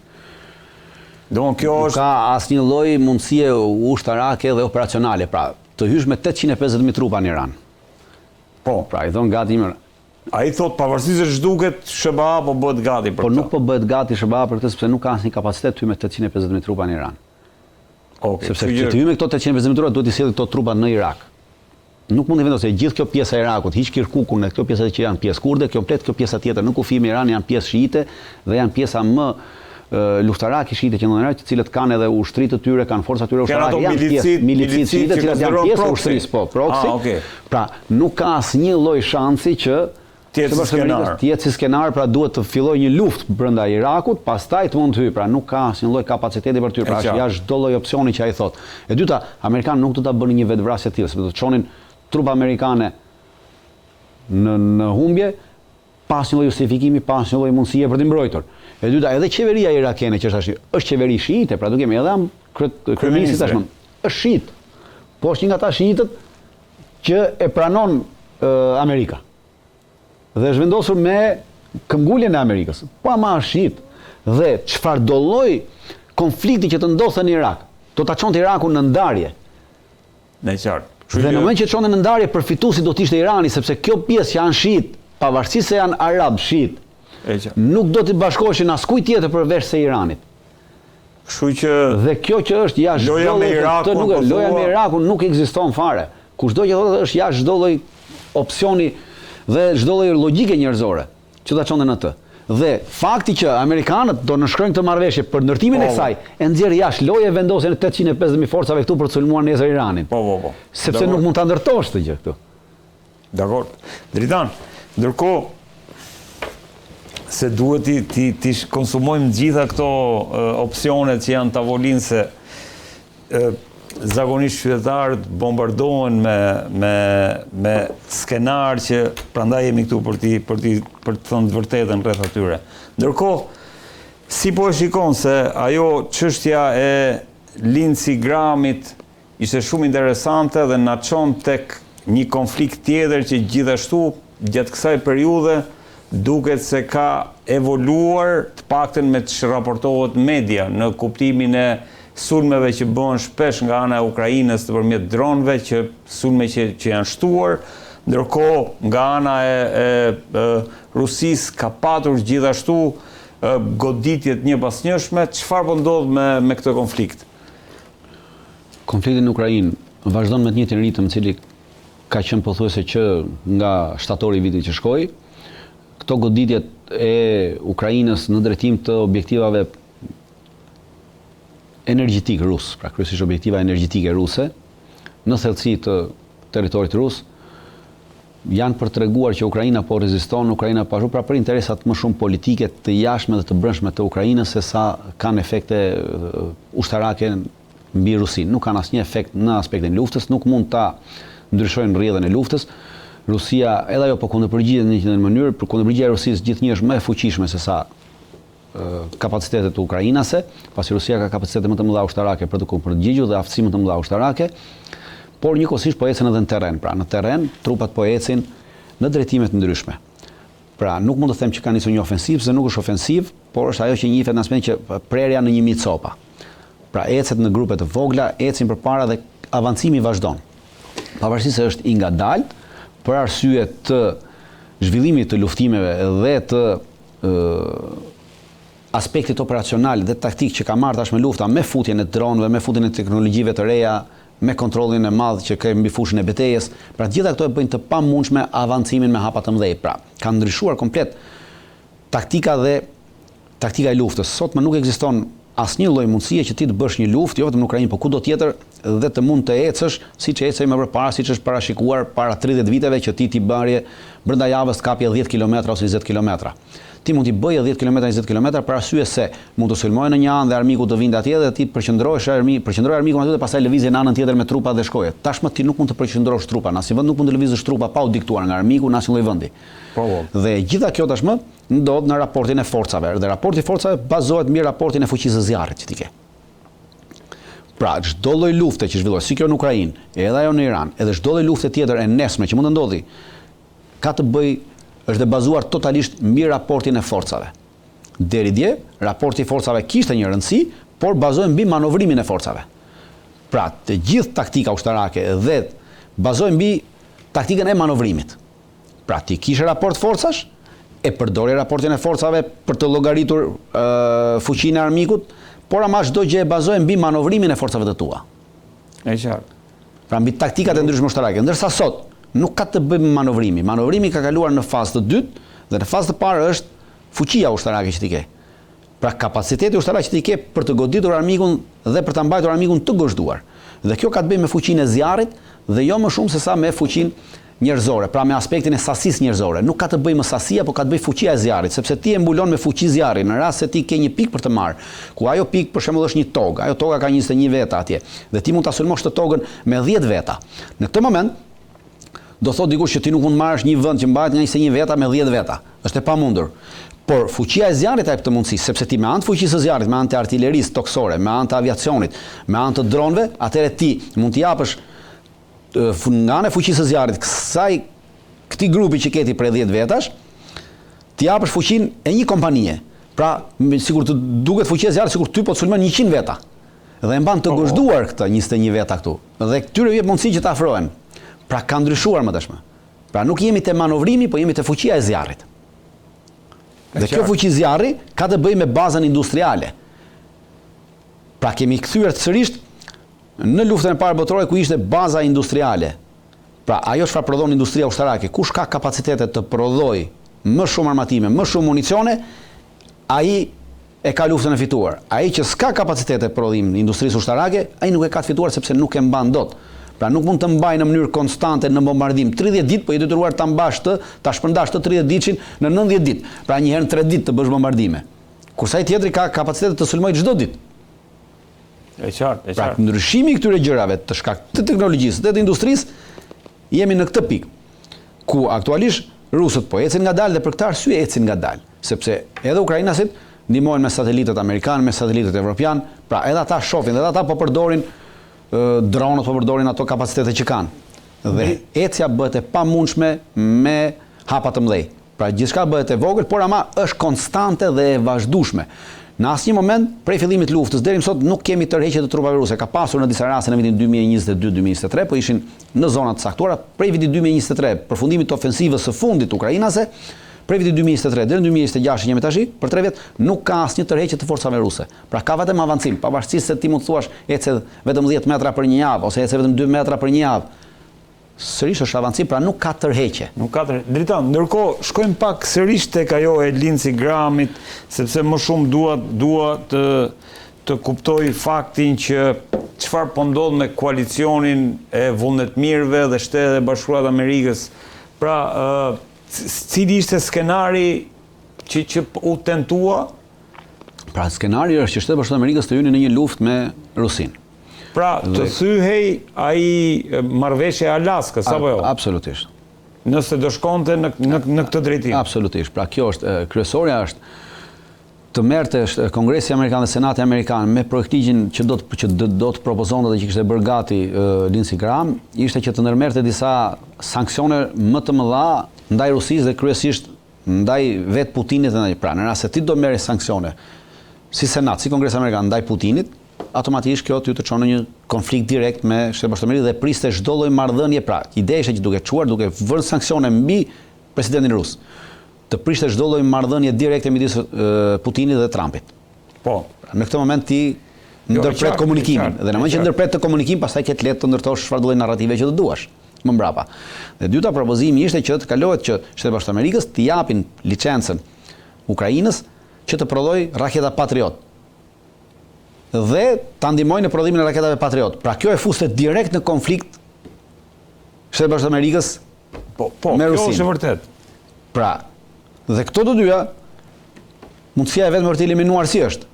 A: Domthon kjo është
B: ka asnjë lloj mundësie ushtarake dhe operacionale, pra të hysh me 850.000 trupa në Iran.
A: Po,
B: pra i thon gati më.
A: Ai thot pavarësisht se ç'duket SBA po bëhet gati për këtë.
B: Po nuk po bëhet gati SBA për këtë sepse nuk ka asnjë kapacitet të hyjë me 850.000 trupa në Iran.
A: Okej.
B: Sepse që të hyjë me këto 850.000 trupa duhet të sjellë këto trupa në Irak. Nuk mund të vendosë gjithë kjo pjesa e Irakut, hiq Kirkukun dhe këto pjesa që janë pjesë kurde, komplet kjo pjesa tjetër në kufi me Iran janë pjesë shiite dhe janë pjesa më luftarake shiite që ndonjëherë, të cilët kanë edhe ushtrisë të tyre, kanë forca të tyre ushtarake, janë pjesë milicit shiite, të cilat janë pjesë e ushtrisë, po, proxy. Pra, nuk ka asnjë lloj shansi që të jetë si skenar, pra duhet të fillojë një luftë brenda Irakut, pastaj të mund të hyjë, pra nuk ka asnjë lloj kapaciteti për ty, pra është jashtë çdo lloj opsioni që ai thotë. E dyta, amerikanët nuk do ta bënin një vetvrasje të tillë, sepse do të çonin trupa amerikane në humbje, pas një lloj justifikimi, pas një lloj mundësie për të mbrojtur. E dyta, edhe qeveria irakene që është qeveri shiite, pra duke me edhe kryeministri tashmë, është shiit. Po është një nga ata shiitët që e pranon Amerika. Dhe është vendosur me këmbguljen e Amerikës. Po ama është shiit. Dhe çfarë do lloj konflikti që të ndodhte në Irak, do ta çonte Irakun në ndarje.
A: Në qartë.
B: Dhe në moment që çonte në ndarje, përfituesi do të ishte Irani, sepse kjo pjesë që janë shiit, pavarësisht se janë arab shiit, nuk do të bashkoheshin askujt tjetër përveç se Iranit.
A: Kështu që
B: dhe kjo që është jashtë
A: loja me
B: Irakun nuk ekziston fare. Kushdo që thotë është jashtë çdo lloj opsioni dhe çdo lloj logjike njerëzore që ta çonte në të. Dhe fakti që amerikanët do nënshkrojnë këtë marrëveshje për ndërtimin e kësaj, e nxjerr jashtë lojë vendosjen e 850.000 forcave këtu për të sulmuar nesër Iranin.
A: Po.
B: Sepse nuk mund ta ndërtosh këtë gjë këtu.
A: Dakor. Dritan, ndërkohë se duhet ti konsumojmë gjitha këto opsionet që janë tavolinë, se zakonisht qytetarët bombardohen me skenar që prandaj jemi këtu për të thënë të vërtetën rreth atyre. Ndërkohë, si po e shikon se ajo çështja e Lindsey Grahamit ishte shumë interesante dhe na çon tek një konflikt tjetër që gjithashtu gjatë kësaj periudhe duket se ka evoluar, të paktën me që raportohet media, në kuptimin e sulmeve që bëhen shpesh nga ana e Ukrainës nëpërmjet dronëve, sulme që janë shtuar, ndërkohë nga ana e Rusisë ka patur gjithashtu goditjet një pas njëshme. Çfarë po ndodh me këtë konflikt?
B: Konflikti në Ukrainë vazhdon me të njëjtin ritëm, i cili ka qenë pothuajse që nga shtatori i vitit që shkoi. Këto goditjet e Ukrainës në drejtim të objektivave energjetik rus, pra kryesisht objektiva energjetike ruse, në thellësi të territorit rus, janë për treguar që Ukraina po reziston, Ukraina po ashtu, pra për interesat më shumë politike të jashtme dhe të brendshme të Ukrainës, se sa kanë efekte ushtarake mbi Rusinë. Nuk kanë asnjë efekt në aspektin e luftës, nuk mund ta ndryshojnë rrjedhën e luftës. Rusia edhe ajo po kundërpërgjigjet në një mënyrë, për kundërpërgjigjja e Rusisë gjithnjë është më e fuqishme se sa kapacitetet ukrainase, pasi Rusia ka kapacitete më të mëdha ushtarake për të kundërpërgjigjur dhe aftësi më të mëdha ushtarake, por njëkohësisht po ecën edhe në terren. Pra në terren trupat po ecin në drejtime të ndryshme. Pra nuk mund të them që ka nisur një ofensiv, se nuk është ofensiv, por është ajo që njihet në aspektin që prerja në 1000 copa. Pra ecet në grupe të vogla, ecin përpara dhe avancimi vazhdon. Pavarësisht se është i ngadalt, për arsye të zhvillimit të luftimeve dhe të aspektit operacional dhe taktik që ka marrë tashme lufta me futjen e dronëve, me futjen e teknologjive të reja, me kontrollin e madh që ka mbi fushën e betejës, pra gjitha këto e bëjnë të pamundshme avancimin me hapa të mëdhej. Pra, ka ndryshuar komplet taktika e luftës. Sot më nuk ekziston asnjë lloj mundësie që ti të bësh një luftë, jo vetëm në Ukrainë, por kudo tjetër dhe të mund të ecësh siç ecej më përpara, siç është parashikuar para 30 viteve që ti bërje brenda javës të kapje 10 km ose 20 km. Ti mund t'i bëje 10 km, 20 km për arsye se mund të sulmojë në një anë dhe armiku të vinte atje dhe ti përqendrohesh armiku aty dhe pastaj lëvizje në anën tjetër me trupa dhe shkoje. Tashmë ti nuk mund të përqendrosh trupa, në asnjë vend nuk mund të lëvizësh trupa pa u diktuar nga armiku në asnjë lloj vendi. Dhe gjitha kjo tashmë ndodh në raportin e forcave. Dhe raporti i forcave bazohet mbi raportin e fuqisë së zjarrit që ti ke. Pra, çdo lloj lufte që zhvillohet, si kjo në Ukrainë, edhe ajo në Iran, edhe çdo lloj lufte tjetër e nesme që mund të ndodhi, ka të bëjë është e bazuar totalisht mbi raportin e forcave. Deri dje, raporti i forcave kishte një rëndësi, por bazohej mbi manovrimin e forcave. Pra, të gjithë taktika ushtarake dhe bazohej mbi taktikën e manovrimit. Pra, ti kishe raport forcash, e përdori raportin e forcave për të llogaritur fuqinë e armikut, por ama çdo gjë e bazohej mbi manovrimin e forcave të tua.
A: E qartë.
B: Pra, mbi taktikat e ndryshme ushtarake. Ndërsa sot nuk ka të bëjë me manovrimi. Manovrimi ka kaluar në fazë të dytë dhe në fazë të parë është fuqia ushtarake që ti ke. Pra kapaciteti ushtarak që ti ke për të goditur armikun dhe për ta mbajtur armikun të gozhduar. Dhe kjo ka të bëjë me fuqinë e zjarrit dhe jo më shumë se sa me fuqinë njerëzore, pra me aspektin e sasisë njerëzore. Nuk ka të bëjë me sasia, por ka të bëjë fuqia e zjarrit, sepse ti e mbulon me fuqi zjarrin në rast se ti ke një pikë për të marrë, ku ajo pikë për shembull është një togë. Ajo toga ka 21 veta atje dhe ti mund ta sulmosh të togën me 10 veta. Në këtë moment do thot dikush që ti nuk mund marrësh një vend që mbahet nga 21 veta me 10 veta. Është e pamundur. Por fuqia e zjarrit ka këtë mundësi, sepse ti me anë të fuqisë së zjarrit, me anë të artillerisë toksore, me anë të aviacionit, me anë të dronëve, atëherë ti mund t'i japësh nga ana e fuqisë së zjarrit këtij grupi që keti për 10 vetash, t'i japësh fuqinë e një kompanie. Pra, sikur të duket fuqia e zjarrit sikur ty po të sulmon 100 veta. Dhe e mban të gozhduar këtë 21 veta këtu. Dhe këtyre jep mundësi që të afrohen. Pra ka ndryshuar më tashmë. Pra nuk jemi te manovrimi, po jemi te fuqia e zjarrit. Dhe kjo fuqi zjarri ka të bëjë me bazën industriale. Pra kemi kthyer sërish në luftën e parë botërore ku ishte baza industriale. Pra ajo çfarë prodhon industria ushtarake, kush ka kapacitete të prodhoj më shumë armatime, më shumë municione, ai e ka luftën e fituar. Ai që s'ka kapacitete prodhim në industrisë ushtarake, ai nuk e ka të fituar sepse nuk e mban dot. Pra nuk mund të mbaj në mënyrë konstante në bombardim 30 ditë, po je detyruar ta mbash ta shpërndash të 30 ditëshin në 90 ditë. Pra një herë në 3 ditë të bësh bombardime. Kurse ai tjetri ka kapacitet të sulmojë çdo ditë.
A: E qartë, e
B: Pra
A: qartë.
B: ndryshimi i këtyre gjërave të shkak të teknologjisë dhe të industrisë, jemi në këtë pikë ku aktualisht rusët po ecin ngadalë dhe për këtë arsye ecin ngadalë, sepse edhe ukrainasit ndihmohen me satelitët amerikanë, me satelitët evropian, pra edhe ata shohin, edhe ata po përdorin dronët, po përdorin ato kapacitete që kanë. Dhe ecja bëhet e pamundshme me hapa të mëdhej. Pra gjithçka bëhet e vogël, por ama është konstante dhe e vazhdueshme. Në asnjë moment prej fillimit të luftës deri më sot nuk kemi tërheqje të trupave ruse. Ka pasur në disa raste në vitin 2022-2023, po ishin në zona të caktuara. Prej vitit 2023, përfundimit të ofensivës së fundit ukrainase, prej vitit 2023 deri në 2026 jemi tash, për 3 vjet nuk ka asnjë tërheqje të forcave ruse. Pra ka vetëm avancim, pavarësisht se ti mund të thuash ecë vetëm 10 metra për një javë ose ecë vetëm 2 metra për një javë. Sërish është avancim, pra nuk ka tërheqje.
A: Nuk ka tërheqje. Dritan, ndërkohë shkojmë pak sërish tek ajo e Lindsey Grahamit, sepse më shumë dua të kuptoj faktin që çfarë po ndodh me koalicionin e vullnetmirëve dhe Shtetet e Bashkuara të Amerikës. Pra, cili ishte skenari që u tentua?
B: Pra skenari është që Shtetet Bashkuara të Amerikës të hynin në një luftë me Rusinë.
A: Pra, të thyhej ai marrëveshja e Alaskës, apo jo?
B: Absolutisht.
A: Nëse do shkonte në këtë drejtim.
B: Absolutisht. Pra kjo është kryesorja është të merrte Kongresi Amerikan dhe Senati Amerikan me projektigjin që do të propozonte dhe që kishte bërë gati Lindsey Graham, ishte që të ndërmerrte disa sanksione më të mëdha ndaj Rusisë dhe kryesisht ndaj vet Putinit dhe ndaj. Pra, në rast se ti do merresh sanksione si Senat, si Kongresi Amerikan ndaj Putinit, automatikisht kjo ty të çon në një konflikt direkt me Shtetet Bashkuara të Amerikës dhe priste çdo lloj marrëdhënie. Pra, ideja ishte që duke vënë sanksione mbi presidentin rus, të prishte çdo lloj marrëdhënie direkte midis Putinit dhe Trumpit.
A: Po.
B: Në këtë moment ti ndërpret komunikimin, dhe në moment që ndërpret të komunikim, pastaj ke të lehtë të ndërtosh çfarë lloj narrative që të duash më mbrapa. Dhe dyta propozimi ishte që të kalohet që Shtetet Bashkuara të Amerikës të japin licencën Ukrainës që të prodhojë raketa Patriot. Dhe ta ndihmojnë në prodhimin e raketave Patriot. Pra kjo e fuste direkt në konflikt Shtetet Bashkuara të Amerikës me Rusinë.
A: Kjo është e vërtet.
B: Pra, dhe këto të dyja mundësia e vetëm për të eliminuar si është.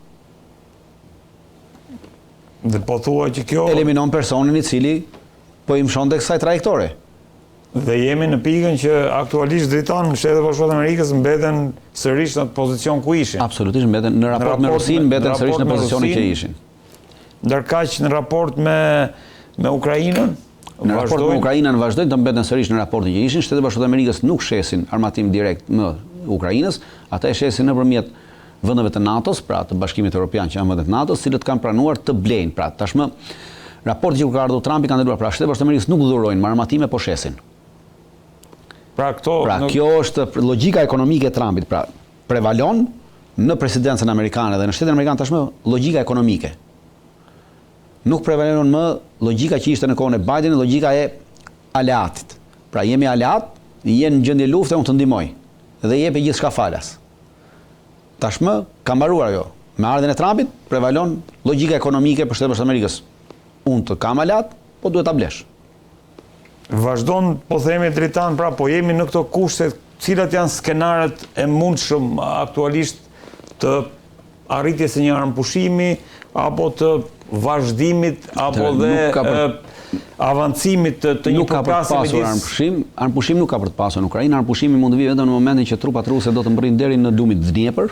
A: Dhe po thua që kjo
B: eliminon personin i cili po i mshon tek kësaj trajektore.
A: Dhe jemi në pikën që aktualisht dritan Shtetet Bashkuara të Amerikës mbeten sërish në pozicion ku ishin.
B: Absolutisht mbeten në raport me Rusinë, mbeten sërish në pozicionin që ishin.
A: Ndërkaq në raport me Ukrainën,
B: në raport me Ukrainën vazhdojnë të mbeten sërish në raportin që ishin. Shtetet Bashkuara të Amerikës nuk shesin armatim direkt më Ukrainës, ata e shesin nëpërmjet vendeve të NATO-s, pra të Bashkimit Evropian që janë vendet të NATO-s, cilët kanë pranuar të blejnë. Pra tashmë raporti që ka ardhur Trumpi kanë ndaluar, pra Shtetet Bashkuara të Amerikës nuk dhurojnë me armatime, po shesin. Pra kjo është logjika ekonomike e Trumpit, pra prevalon në presidencën amerikane dhe në Shtetin Amerikan tashmë logjika ekonomike. Nuk prevalon më logjika që ishte në kohën e Bidenit, logjika e aleatit. Pra jemi aleat, jenë në gjendje lufte, unë të ndihmoj dhe jepi gjithçka falas. Tashmë ka mbaruar ajo. Me ardhen e Trumpit prevalon logjika ekonomike për Shtetet Bashkuara të Amerikës. Unë të kam alat, po duhet ta blesh.
A: Vazhdon, po themi dritan, pra po jemi në këto kushte, cilat janë skenarët e mundshëm aktualisht të arritjes së një armëpushimi apo të vazhdimit apo dhe avancimit të një përplasje
B: midis. Armëpushim nuk ka për të pasur në Ukrainë. Armëpushimi mund të vijë vetëm në momentin që trupat ruse do të mbrin deri në lumin e Dnepër.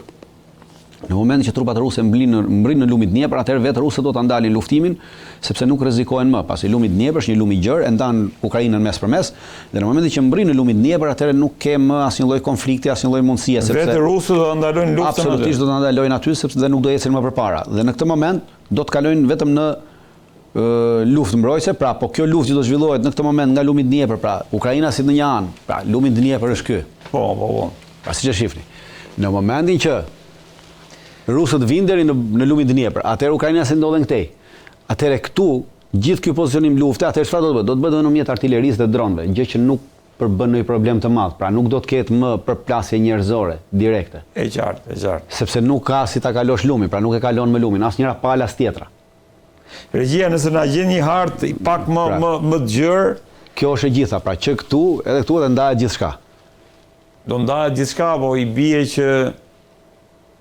B: Në momentin që trupat ruse mbrin në lumin e Dnepër, atëherë vetë rusët do ta ndalin luftimin, sepse nuk rrezikohen më, pasi lumi i Dnepër është një lum i gjerë, e ndan Ukrainën mes për mes, dhe në momentin që mbrin në lumin e Dnepër, atëherë nuk ke më asnjë lloj konflikti, asnjë lloj mundësie, sepse
A: vetë rusët do ta ndalojnë luftën.
B: Absolutisht do ta ndalojnë aty, sepse dhe nuk do ecin më përpara. Dhe në këtë moment do të kalojnë vetëm në luftë mbrojtëse, pra po kjo luftë që do zhvillohet në këtë moment nga lumi i Dnepër, pra Ukraina si në një anë, pra lumi i Dnepër është ky.
A: Po.
B: Pra siç e shihni. Në momentin që rusët vinë deri në lumin e Dnepër, atëherë Ukraina se ndodhen këtej. Atëherë këtu gjithë ky pozicionim lufte, atëherë çfarë do të bëhet? Do të bëhet në mjet artillerisë dhe dronëve, gjë që nuk përbën ndonjë problem të madh, pra nuk do të ketë më përplasje njerëzore direkte.
A: E qartë.
B: Sepse nuk ka si ta kalosh lumin, pra nuk e kalon me lumin, asnjëra pala as tjetra.
A: Regjia, nëse na gjen një hartë pak më të gjerë,
B: kjo është e gjitha, pra që këtu, edhe këtu edhe ndahet gjithçka.
A: Do ndahet gjithçka, po i bie që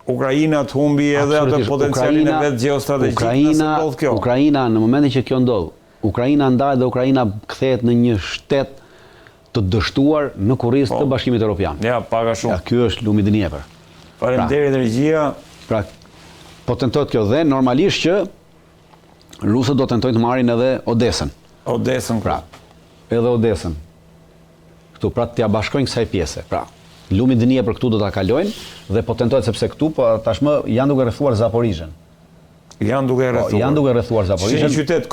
A: Ukraina të humbi edhe atë potencialin e vetë gjeostrategjik nëse ndodh kjo.
B: Ukraina, në momentin që kjo ndodh, Ukraina ndahet dhe Ukraina kthehet në një shtet të dështuar në kurriz të Bashkimit Evropian.
A: Ja, pak a shumë.
B: Ja, ky është lumi i Dnepër.
A: Faleminderit regjia.
B: Pra, po tentohet kjo dhe normalisht që rusët do tentojnë të marrin edhe Odesën.
A: Pra.
B: Edhe Odesën. Këtu pra t'ia bashkojnë kësaj pjese. Pra, lumi i Dnepër këtu do ta kalojnë dhe po tentohet sepse këtu po tashmë janë duke rrethuar Zaporizhën.
A: Janë duke rrethuar
B: Zaporizhën.
A: Një qytet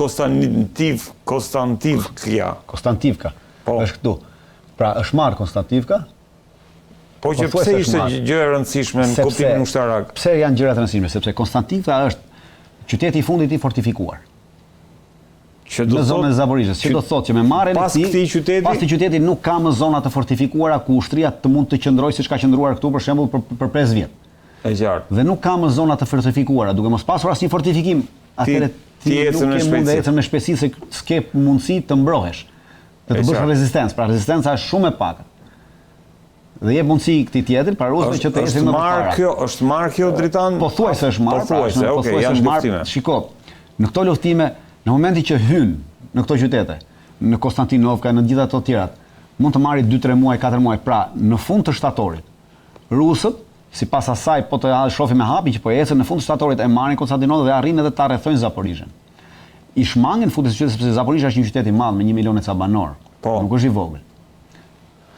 B: Konstantivka. Është këtu. Pra është marrë Konstantivka.
A: Po që pse ishte gjë e rëndësishme në kuptimin ushtarak?
B: Pse janë gjëra të rëndësishme? Sepse Konstantivka është qyteti i fundit i fortifikuar. Në zonën e Zaporizhës, që do të thotë që me marrjen e tij, pas këtij qyteti nuk ka më zona të fortifikuara ku ushtria të mund të qëndrojë siç ka qëndruar këtu për shembull për 5 vjet.
A: E qartë.
B: Dhe nuk ka më zona të fortifikuara, duke mos pasur asnjë fortifikim, atëherë ti nuk ke mund të ecësh me shpejtësi se s'ke mundësi të mbrohesh. Të bësh rezistencë, pra rezistenca është shumë e pakët. Dhe jep mundësi këtij tjetrit para rusëve që të ecin më përpara.
A: Është marrë kjo dritan?
B: Pothuajse është marrë.
A: Pothuajse, okay, janë luftime.
B: Shiko, në këto luftime, në momentin që hyn në këto qytete, në Konstantinovka, në gjitha ato të tjerat, mund të marrë 2-3 muaj, 4 muaj. Pra, në fund të shtatorit, rusët, sipas asaj, po të shohim me hapin që po ecën në fund të shtatorit e marrin Konstantinovkën dhe arrin edhe ta rrethojnë Zaporizhën. I shmangin futet në qytet sepse Zaporizhja është një qytet i madh me 1 milion e ca banor. Nuk është i vogël.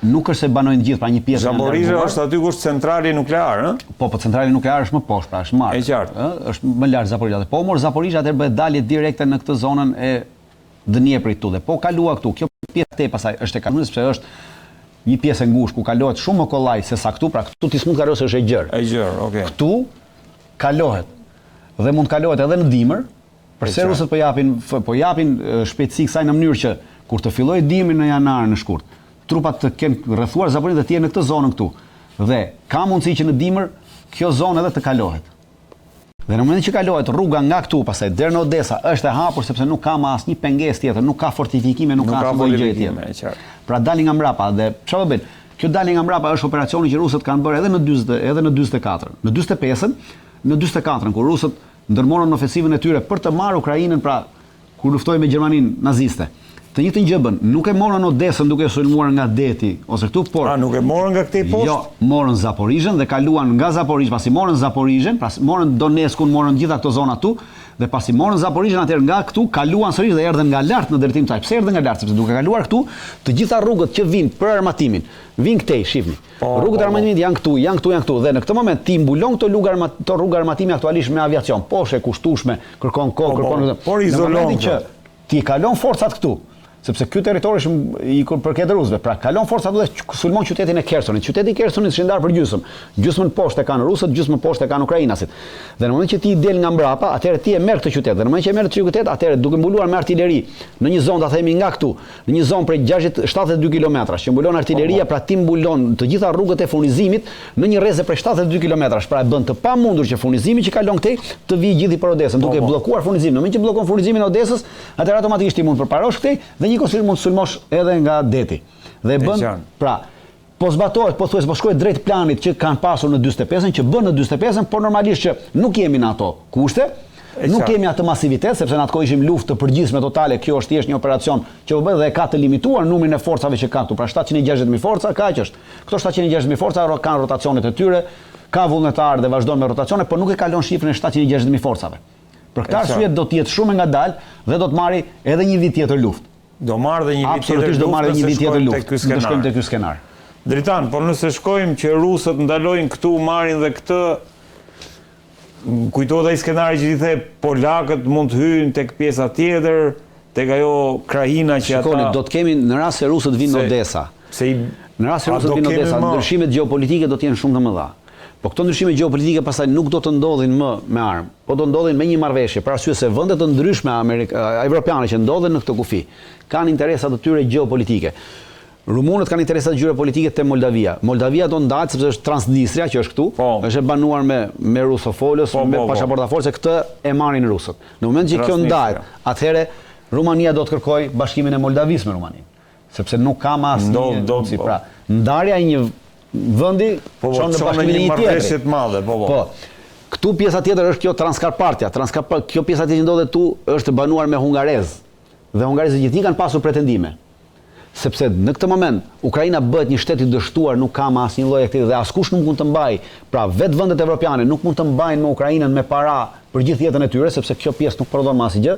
B: Nuk është se banojnë gjithë, pra një pjesë.
A: Zaporizhja është aty ku është centrali nuklear, ëh?
B: Po centrali nuklear është më poshtë, pra është marrë.
A: E qartë.
B: Është më lart Zaporizhja. Po mor Zaporizhja atëherë bëhet dalje direkte në këtë zonën e Dneprit këtu dhe po kalua këtu. Kjo pjesë te pastaj është e kaluar sepse është një pjesë e ngushtë ku kalohet shumë më kollaj se sa këtu, pra këtu ti s'mund të kalosh është e gjerë.
A: E gjerë, okay.
B: Këtu kalohet dhe mund të kalohet edhe në dimër, përse rusët po japin shpejtësi kësaj në mënyrë që kur të fillojë dimri në janar në shkurt, trupat të kenë rrethuar Zaporinë dhe të jenë në këtë zonën këtu. Dhe ka mundësi që në dimër kjo zonë edhe të kalohet. Dhe në momentin që kalohet rruga nga këtu pastaj deri në Odesa është e hapur sepse nuk ka më asnjë pengesë tjetër, nuk ka fortifikime, nuk ka asnjë gjë tjetër. Pra dalin nga mbrapa dhe çfarë bën? Kjo dalje nga mbrapa është operacioni që rusët kanë bërë edhe në 44. Në 45-ën, në 44-ën kur rusët ndërmorën ofensivën e tyre për të marrë Ukrainën, pra kur luftoi me Gjermaninë naziste. Të njëjtën gjë bën, nuk e morën Odesën duke sulmuar nga deti ose këtu, por
A: nuk e morën nga këtej poshtë?
B: Jo, morën Zaporizhën dhe kaluan nga Zaporizhë, pasi morën Zaporizhën, pra morën Donetskun, morën gjitha këto zona këtu, dhe pasi morën Zaporizhën atëherë nga këtu kaluan sërish dhe erdhën nga lart në drejtim këtij. Pse erdhën nga lart? Sepse duke kaluar këtu, të gjitha rrugët që vinë për armatimin, vinë këtej, shihni. Rrugët e armatimit janë këtu dhe në këtë moment ti mbulon këto rrugë armatimi aktualisht me aviacion, poshtë e kushtueshme, kërkon kohë, kërkon.
A: Por izolon
B: që ti kalon forcat këtu. Sepse ky territor është i përket rusëve. Pra kalon forcat dhe sulmon qytetin e Khersonit. Qyteti i Khersonit është ndar për gjysmë. Gjysmën poshtë e kanë rusët, gjysmën poshtë e kanë ukrainasit. Dhe në moment që ti del nga mbrapa, atëherë ti e merr këtë qytet. Dhe në moment që e merr këtë qytet, atëherë duke mbuluar me artileri në një zonë, ta themi nga këtu, në një zonë prej 72 kilometrash, që mbulon artilleria, pra ti mbulon të gjitha rrugët e furnizimit në një rrezë prej 72 kilometrash. Pra e bën të pamundur që furnizimi që kalon këtej të vijë gjithë për Odesën, duke bllokuar furnizimin. Në moment që bllokon furnizimin e Odesës, atëherë automatikisht ti mund përparosh këtej dhe një konsil mund të sulmosh edhe nga deti. Dhe bën, pra, po zbatohet, po thuhet, po shkojë drejt planit që kanë pasur në 45-ën, që bën në 45-ën, por normalisht që nuk jemi në ato kushte, nuk kemi atë masivitet, sepse në atë kohë ishim luftë të përgjithshme totale, kjo është thjesht një operacion që u bë dhe ka të limituar numrin e forcave që ka këtu, pra 760.000 forca, kaq është. Këto 760.000 forca kanë rotacionet e tyre, ka vullnetar dhe vazhdon me rotacione, por nuk e kalon shifrën e 760.000 forcave. Për këtë arsye do të jetë shumë ngadalë dhe do të marrë edhe një vit tjetër luftë.
A: Do marrë dhe një vit tjetër luftë,
B: do marrë një vit tjetër luftë, do shkojmë te ky skenar.
A: Dritan, por nëse shkojmë që rusët ndalojnë këtu, marrin dhe këtë, kujtohet ai skenari që ti the polakët mund të hyjnë tek pjesa tjetër, tek ajo krahina që ata.
B: Shikoni, do të kemi në rast se rusët vinë në Odesa. Në rast se rusët vinë në Odesa, ndryshimet gjeopolitike do të jenë shumë të mëdha. Po këto ndryshime gjeopolitike pastaj nuk do të ndodhin më me armë, po do ndodhin me një marrëveshje, për arsye se vendet të ndryshme evropiane që ndodhen në këtë kufi kanë interesa të tyre gjeopolitike. Rumunët kanë interesa të tyre politike te Moldavia. Moldavia do ndahet sepse është Transnistria që është këtu, është e banuar me rusofolës, me pasaporta force, këtë e marrin rusët. Në moment që kjo ndahet, atëherë Rumania do të kërkojë bashkimin e Moldavisë me Rumaninë, sepse nuk ka më asnjë, pra, ndarja e një vendi çon në bashkimin e një tjetër. Po. Këtu pjesa tjetër është kjo Transkarpatia. Kjo pjesa tjetër që ndodhet këtu është banuar me hungarezë. Dhe hungarezët gjithnjë kanë pasur pretendime. Sepse në këtë moment Ukraina bëhet një shtet i dështuar, nuk ka më asnjë lloj aktiviteti dhe askush nuk mund të mbajë, pra vetë vendet evropiane nuk mund të mbajnë me Ukrainën me para për gjithë jetën e tyre, sepse kjo pjesë nuk prodhon më asgjë.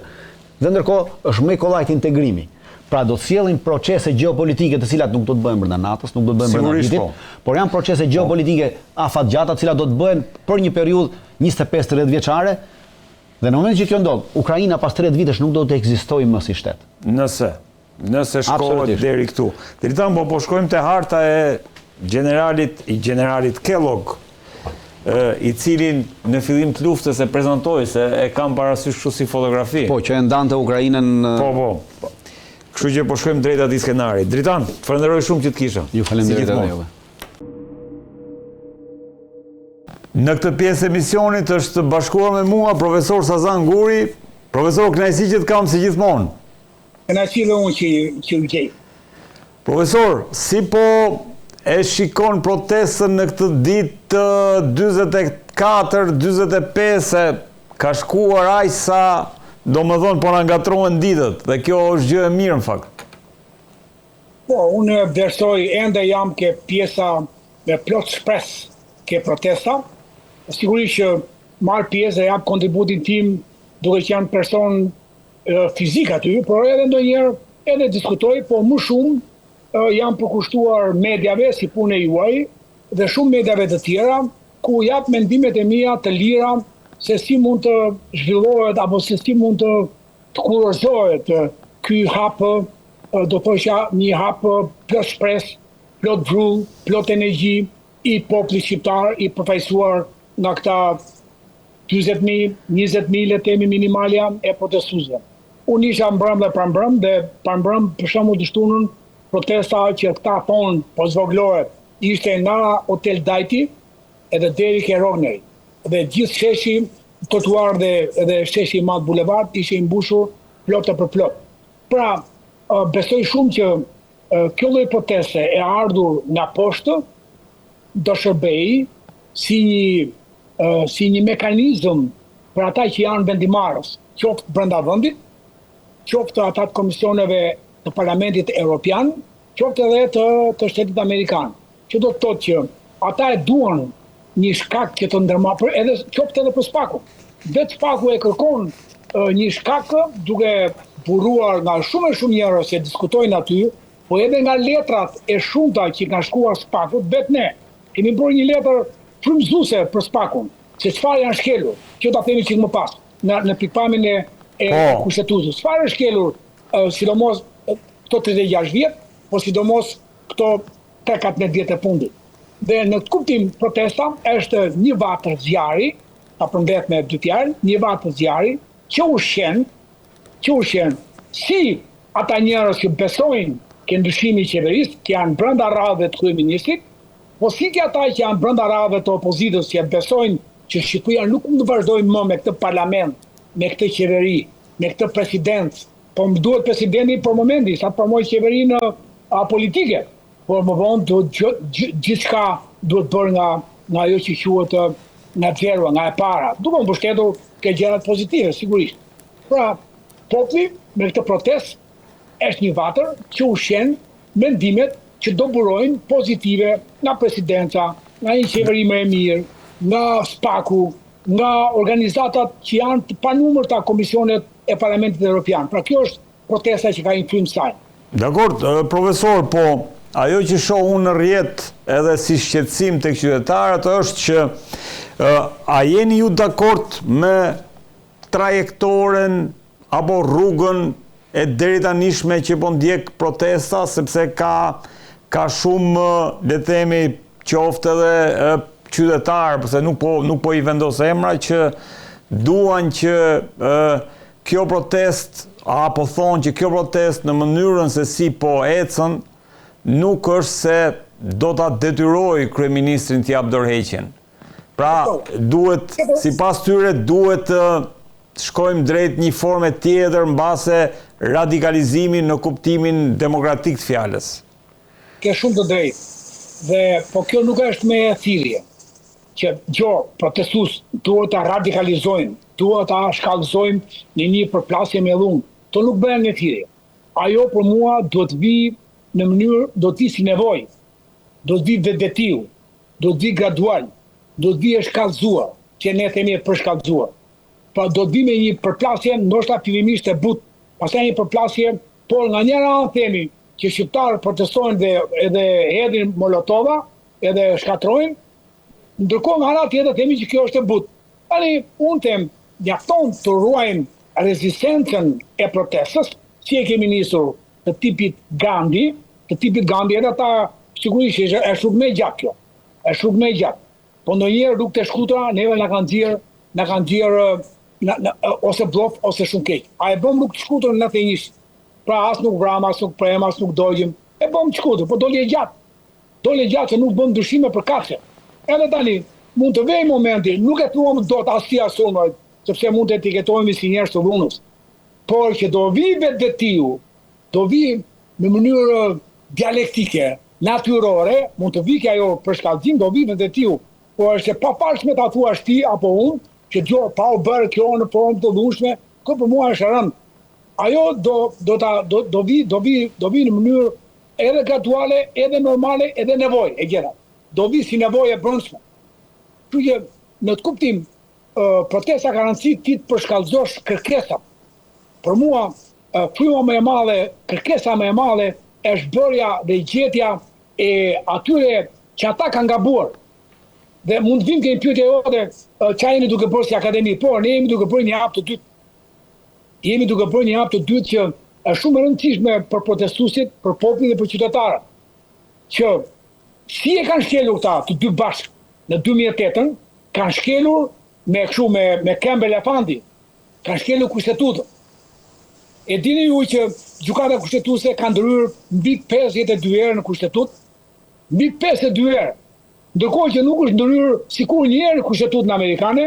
B: Dhe ndërkohë është më i kollajt integrimi. Pra do të sjellin procese gjeopolitike të cilat nuk do të bëhen brenda NATO-s, nuk do të bëhen brenda NATO-s, por janë procese gjeopolitike afatgjata të cilat do të bëhen për një periudhë 25-30 vjeçare. Dhe në momentin që kjo ndodh, Ukraina pas 30 vitesh nuk do të ekzistojë më si shtet.
A: Nëse shkohet deri këtu. Dritan, po shkojmë te harta e generalit Kellogg, i cilin në fillim të luftës e prezantoi, se e kam parasysh kështu si fotografi.
B: Po, që e ndante Ukrainën.
A: Po. Kështu që po shkojmë drejt atij skenari. Dritan, të falenderoj shumë që të kisha.
B: Ju falenderoj edhe juve.
A: Në këtë pjesë emisionit është bashkuar me mua profesor Sazan Guri. Profesor, kënaqësi që të kam si gjithmonë.
C: Kënaqësi dhe unë që u gjej.
A: Profesor, si po e shikon protestën në këtë ditë 44, 45, ka shkuar aq sa do më thonë po na ngatrohen ditët, dhe kjo është gjë e mirë në fakt.
C: Po, unë vlerësoj ende jam ke pjesa me plot shpresë ke protesta. Sigurisht që marr pjesë e jap kontributin tim duke që janë person fizik aty, por edhe ndonjëherë edhe diskutoj, po më shumë jam përkushtuar mediave si punë e juaj dhe shumë mediave të tjera ku jap mendimet e mia të lira se si mund të zhvillohet apo se si mund të kurorzohet ky hap, do të thotë një hap plot shpresë plot vrull, plot energji, i popullit shqiptar, i përfaqësuar nga këta 40.000, 20.000 le themi minimalja e protestuesve. Unë isha mbrëm dhe prambrëm, dhe prambrëm për shembull të shtunën protesta që këta thonë po zvoglohet ishte nga Hotel Dajti edhe deri ke Rogneri. Dhe gjithë sheshi, trotuar dhe sheshi i madh bulevard ishte i mbushur plot për plot. Pra, besoj shumë që kjo lloj proteste e ardhur nga poshtë do shërbej si një mekanizëm për ata që janë vendimarrës, qoftë brenda vendit, qoftë ata të komisioneve të Parlamentit Evropian, qoftë edhe të Shtetit Amerikan, që do të thotë që ata e duan një shkak që të ndërmarrë, edhe qoftë edhe për Spaku. Vetë Spaku e kërkon një shkak duke buruar nga shumë e shumë njerëz që diskutojnë aty, po edhe nga letrat e shumta që kanë shkuar Spakut, vetë ne kemi bërë një letër frymëzuese për Spakun, se çfarë janë shkelur, që ta themi çik më pas, në pikpamjen e kushtetutës. Çfarë është shkelur, sidomos këto 36 vjet, po sidomos këto 3-14 vjet e fundit. Dhe në këtë kuptim protesta është një vatër zjarri, ta përmbet me dy fjalë, një vatër zjarri që ushqen si ata njerëz që besojnë ke ndryshimi i qeverisë, që janë brenda radhëve të kryeministrit, po si që ata që janë brenda radhëve të opozitës që besojnë që Shqipëria nuk mund të vazhdojë më me këtë parlament, me këtë qeveri, me këtë president, po më duhet presidenti për momenti, sa përmoj qeverinë politike, por më vonë gjithçka duhet bërë nga ajo që quhet nga zero, nga e para, duke mbështetur ke gjërat pozitive, sigurisht. Pra, populli me këtë protestë është një vatër që ushqen mendimet që do burojnë pozitive nga presidenca, nga një qeveri më e mirë, nga Spaku, nga organizatat që janë të panumërta komisionet e Parlamentit Evropian. Pra kjo është protesta që ka një frymë saj.
A: Dakord, profesor, po ajo që shoh unë në rrjet edhe si shqetësim tek qytetarët është që a jeni ju dakord me trajektoren apo rrugën e deri tanishme që po ndjek protesta, sepse ka shumë, le themi, qoftë edhe qytetarë, përse nuk po i vendos emra, që duan që kjo protest, apo thonë që kjo protest në mënyrën se si po ecën, nuk është se do ta detyroj kryeministrin të jap dorëheqjen. Pra, duhet, sipas tyre, duhet shkojmë drejt një forme tjetër mbase radikalizimin në kuptimin demokratik të fjalës.
C: Ke shumë të drejtë. Dhe po kjo nuk është me e thirrje. Që protestues duhet ta radikalizojmë, duhet ta shkallëzojmë në një përplasje me dhunë. To nuk bëhen me thirrje. Ajo për mua duhet vi në mënyrë, do të vi si nevojë. Do të vi vetvetiu, do të vi gradual, do të vi e shkallëzuar, që ne themi e përshkallëzuar. Pra do të vi me një përplasje ndoshta fillimisht e butë, pastaj një përplasje, por nga njëra anë themi që shqiptarët protestojnë edhe hedhin molotova, edhe shkatrojnë, ndërkohë nga ana tjetër themi që kjo është e butë. Tani unë them, mjafton të ruajmë rezistencën e protestës, si e kemi nisur të tipit Gandhi, edhe ata sigurisht është shumë më gjatë kjo. Është shumë më gjatë. Po ndonjëherë rrugët e shkutra neve na kanë nxjerrë ose bllof ose shumë keq. A e bëm rrugë të shkurtër në thjesht. Pra as nuk vram, as nuk prem, as nuk dogjim. E bëm të shkurtër, po doli e gjatë. Doli e gjatë që nuk bëm ndryshime për kakse. Edhe tani mund të vejë momenti, nuk e thuam dot asnjë asunoj, sepse mund të etiketohemi si njerëz të dhunës. Por që do vi vetvetiu, do vi në mënyrë dialektike, natyrore, mund të vi ajo për shkallëzim, do vi vetvetiu. Po është e pavarësisht ta thuash ti apo unë, që pa u bërë kjo në formë të dhunshme, kjo për mua është rënd. Ajo do vi në mënyrë edhe graduale, edhe normale, edhe nevojë e gjëra. Do vi si nevojë e brendshme. Kështu që në të kuptim, protesta ka rëndësi ti të përshkallëzosh kërkesat. Për mua, fryma më e madhe, kërkesa më e madhe është bërja dhe gjetja e atyre që ata kanë gabuar. Dhe mund vim ke një pyetje jote, çfarë jeni duke bërë si akademi, por ne jemi duke bërë një hap të dytë. Jemi duke bërë një hap të dytë që është shumë e rëndësishme për protestuesit, për popullin dhe për qytetarët. që si e kanë shkelur ta të dy bashkë në 2008-ën, kanë shkelur me këmbë elefanti, kanë shkelur kushtetutën. E dini ju që gjykata kushtetuese ka ndryrë mbi 52 herë në kushtetutë, mbi 52 herë, ndërkohë që nuk është ndryrë sikur një herë në kushtetutën amerikane,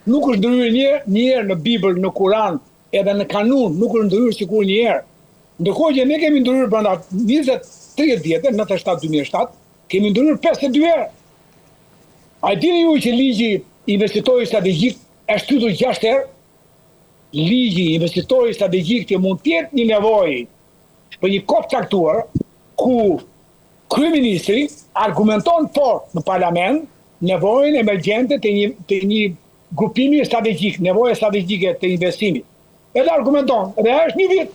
C: nuk është ndryrë një herë në Bibël, në Kur'an, edhe në kanun, nuk është ndryrë sikur një herë. Ndërkohë që ne kemi ndryrë brenda 20-30 vjetë, 97-2007, kemi ndryrë 52 herë. A dini ju që ligji investitori strategjik është shtytur 6 herë? Ligji investitori strategjik që mund tjetë një nevojë për një kohë caktuar ku kryeministri argumenton fort në parlament nevojën emergjente të një grupimi strategjik, nevojë strategjike të investimit. Edhe argumenton, edhe është një vit,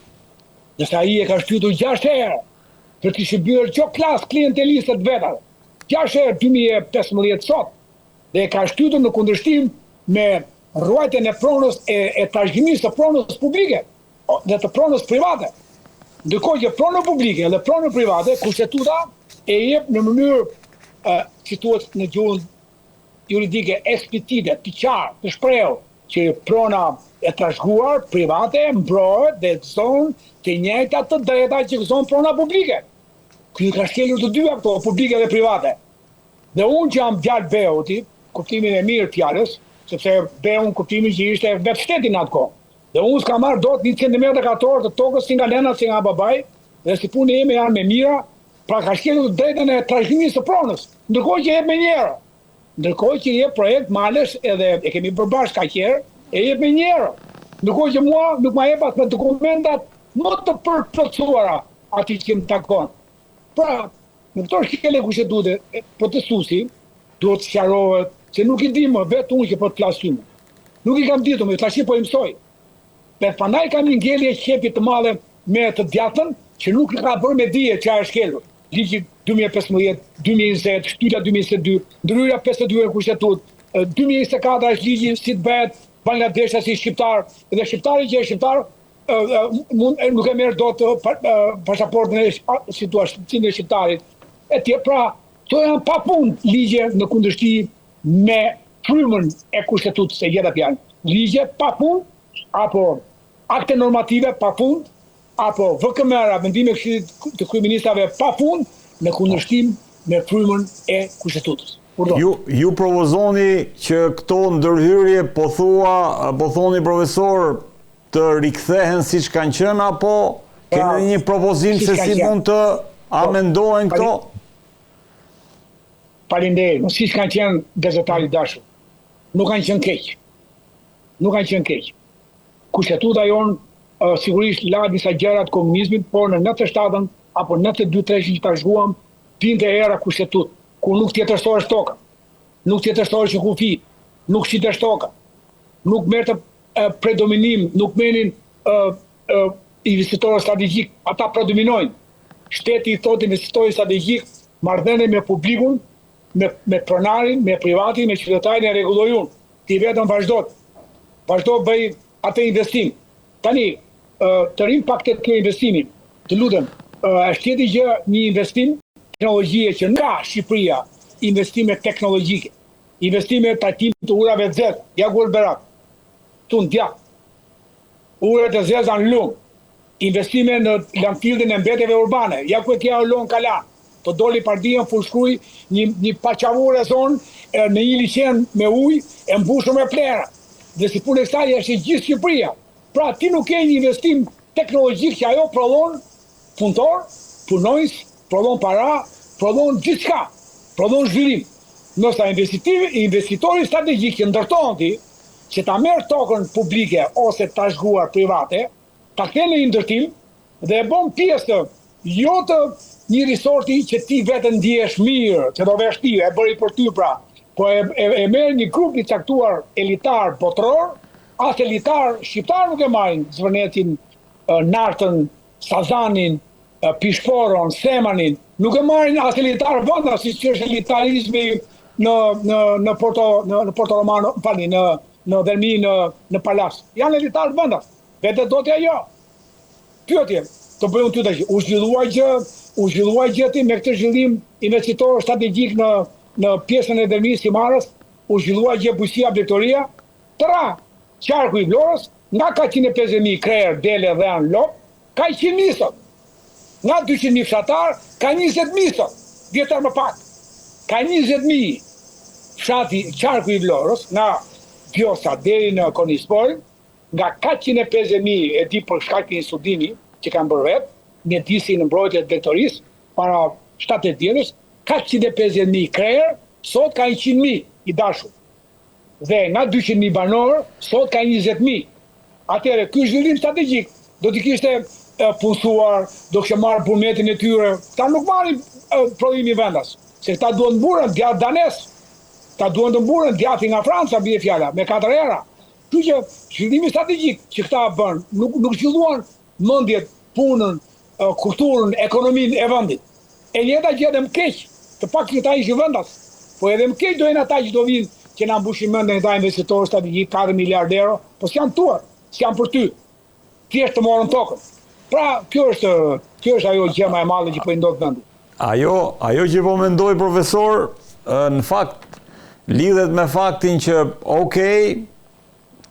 C: nëse ai e ka shtytur 6 herë për të shërbyer çdo klasë klienteliste të vetave. 6 herë 2015 sot, dhe e ka shtytur në kundërshtim me ruajtjen e pronës e trashëgimisë të pronës publike dhe të pronës private. Ndërkohë që prona publike dhe prona private, kushtetuta e jep në mënyrë që thuhet në gjuhën juridike eksplicite, të qartë, të shprehur, që prona e trashëguar private mbrohet dhe gëzon të njëjtat të drejta që gëzon prona publike. Ky ka shkelur të dyja këto, publike dhe private. Dhe unë që jam djalë Beuti, kuptimin e mirë fjalës, sepse Beun kuptimin që ishte vetë shteti në atë kohë. Dhe unë s'ka marrë dot 1 centimetër katror të tokës si nga Lena, si nga babai, dhe si punë ime janë me mira, pra ka shkelur të drejtën e trashëgimisë së pronës, ndërkohë që jep me njëra. Ndërkohë që jep projekt malesh edhe e kemi përbashkë kaq herë, e jep me njëra. Ndërkohë që mua nuk ma jepat me dokumentat më të përplotësuara atij që më takon. Pra, në këto shkelje kushtetuese, protestuesi duhet të sqarohet se nuk i di më vetë unë që po të flasim. Nuk i kam ditur më, tash po i mësoj. Dhe pandaj kam një ngjelje qepi të madhe me të djathtën që nuk ka bërë me dije çfarë është shkelur. Ligji 2015, 2020, shtylla 2022, ndryrja 52 në kushtetutë, 2024 është ligji si të bëhet Bangladesha si shqiptar, dhe shqiptari që është shqiptar nuk e merr dot pasaportën e situacionit e shqiptarit. Etj. Pra, to janë papunë ligje në kundërshtim me frymën e kushtetutës së gjitha fjalë. Ligje papunë apo akte normative pafund, apo VKM-ra, mendime të kryeministrave pafund në kundërshtim me frymën e kushtetutës.
A: Ju propozoni që këto ndërhyrje po thoni profesor të rikthehen siç kanë qenë, apo keni një propozim se si mund të amendohen këto?
C: Faleminderit, siç kanë qenë gazetari dashur. Nuk kanë qenë keq. Nuk kanë qenë keq. Kushtetuta jonë sigurisht la disa gjëra të komunizmit, por në 97-ën apo 92-3 që ta zhguam, vinte era kushtetutë, ku nuk tjetërsohesh toka, nuk tjetërsohesh në kufi, nuk shitesh toka, nuk merrte predominim, nuk merrin investitorë strategjik, ata predominojnë. Shteti i thotë investitori strategjik, marrëdhënie me publikun, me pronarin, me privatin, me qytetarin e rregulloi unë. Ti vetëm vazhdo bëj atë investim. Tani, të rim pak të investimin, të lutem, është tjetër gjë një investim teknologjie që nga Shqipëria, investime teknologjike, investime trajtim të urave të zezë, ja Gul Berak, tu në Djak, uret të zeza në Lum, investime në landfillin e mbetjeve urbane, ja ku e kja Olon Kalan, të doli Pardian fullshkruj një paqavure zonë në një liqen me ujë e mbushur me plera. Dhe si punë e kësaj është gjithë Shqipëria. Pra ti nuk ke një investim teknologjik që ajo prodhon punëtor, punojës, prodhon para, prodhon gjithçka, prodhon zhvillim. Nësa investitori strategjik që ndërton ti, që ta merr tokën publike ose ta zhguar private, ta kthen në ndërtim dhe e bën pjesë jo të një risorti që ti vetën ndihesh mirë, që do vesh ti, e bëri për ty pra, po e merr një grup i caktuar elitar botëror, as elitar shqiptar nuk e marrin Zvërnetin, Nartën, Sazanin, Pishporon, Semanin, nuk e marrin as elitar venda, siç është elitarizmi në Porto Romano, në Dhermi, në Palas. Janë elitar venda. Vetë do t'ja jo. Pyetje, të bëjmë ty tash. U zhvillua gjë me këtë zhvillim investitor strategjik në pjesën e Dermis Himarës, u zhvillua gjë bujësia Viktoria, tëra qarku i Vlorës, nga ka 150.000 krerë, dele dhe anë lop, ka 100.000 sot. Nga 200.000 fshatar, ka 20.000 sot. Vjetar më pak. Ka 20.000 fshati qarku i Vlorës, nga Vjosa deri në Konispor, nga 450.000 e di për shkak të një studimi që kanë bërë vetë, mjedisin në mbrojtje të Viktorisë, para 7 vjetësh, 450.000 krerë, sot ka 100.000 i dashur. Dhe nga 200.000 banorë, sot ka 20.000. Atëherë, ky zhvillim strategjik do t'i kishte punësuar, do kishte marrë burmetin e tyre. Ta nuk marrin prodhimi vendas, se ta duan të mburën djatë danes, ta duan të mburën djati nga Franca, bie fjala, me 4 era. Kështu që zhvillimi strategjik që këta bën, nuk zhvilluan mendjet, punën, kulturën, ekonominë e vendit. E njëta gjë edhe më keq, të pak që ta ishin vendas, po edhe më keq dojnë ata që do vinë që na mbushin mendjen ata investitorë strategjik 4 miliardë euro, po s'janë tuar, s'janë për ty. Thjesht të morën tokën. Pra, kjo është ajo gjë më e madhe që po i ndodh vendit.
A: Ajo që po mendoj profesor, në fakt lidhet me faktin që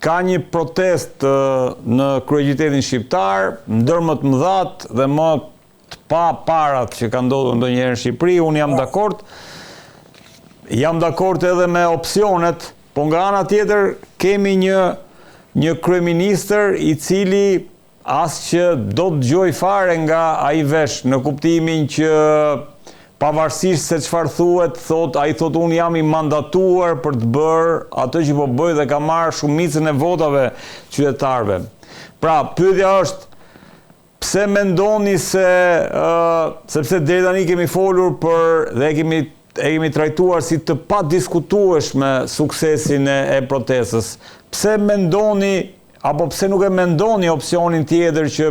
A: ka një protest në kryeqytetin shqiptar, ndër më të mëdhat dhe më të pa parat që ka ndodhur ndonjëherë në Shqipëri, unë jam dakord. Jam dakord edhe me opsionet, po nga ana tjetër kemi një kryeministër i cili as që do të dëgjoj fare nga ai vesh, në kuptimin që pavarësisht se çfarë thuhet, ai thot unë jam i mandatuar për të bërë atë që po bëj dhe ka marrë shumicën e votave qytetarëve. Pra, pyetja është, pse mendoni sepse deri tani kemi folur për dhe e kemi trajtuar si të padiskutueshme suksesin e protestës. Pse mendoni apo pse nuk e mendoni opsionin tjetër që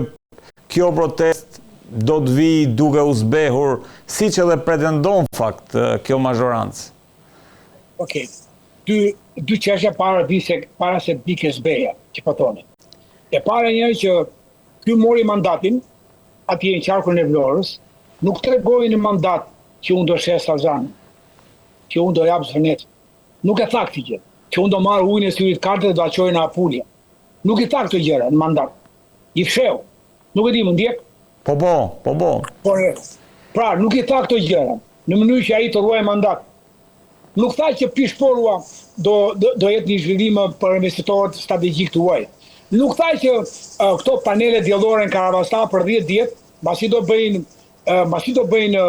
A: kjo protestë do të vi duke u zbehur, siç edhe pretendon fakt kjo mazhorancë?
C: Okej. Dy çështje para se bike zbeja, që po thoni. E para një që ky mori mandatin atje në qarkun e Vlorës, nuk tregoi në mandat që unë do shes Sazan, që unë do jap zonet. Nuk e tha këtë gjë, që unë do marr ujin e syrit kartë dhe do aqoj në Apulje. Nuk i tha këtë gjëra në mandat. I fsheu. Nuk e di më ndjek.
A: Po.
C: Pra, nuk i tha këto gjëra, në mënyrë që ai të ruaj mandat. Nuk tha që pishporua do jetë një zhvillim për investitorët strategjik të huaj. Nuk tha që këto panele diellore në Karavasta për 10 vjet, mbasi do bëjnë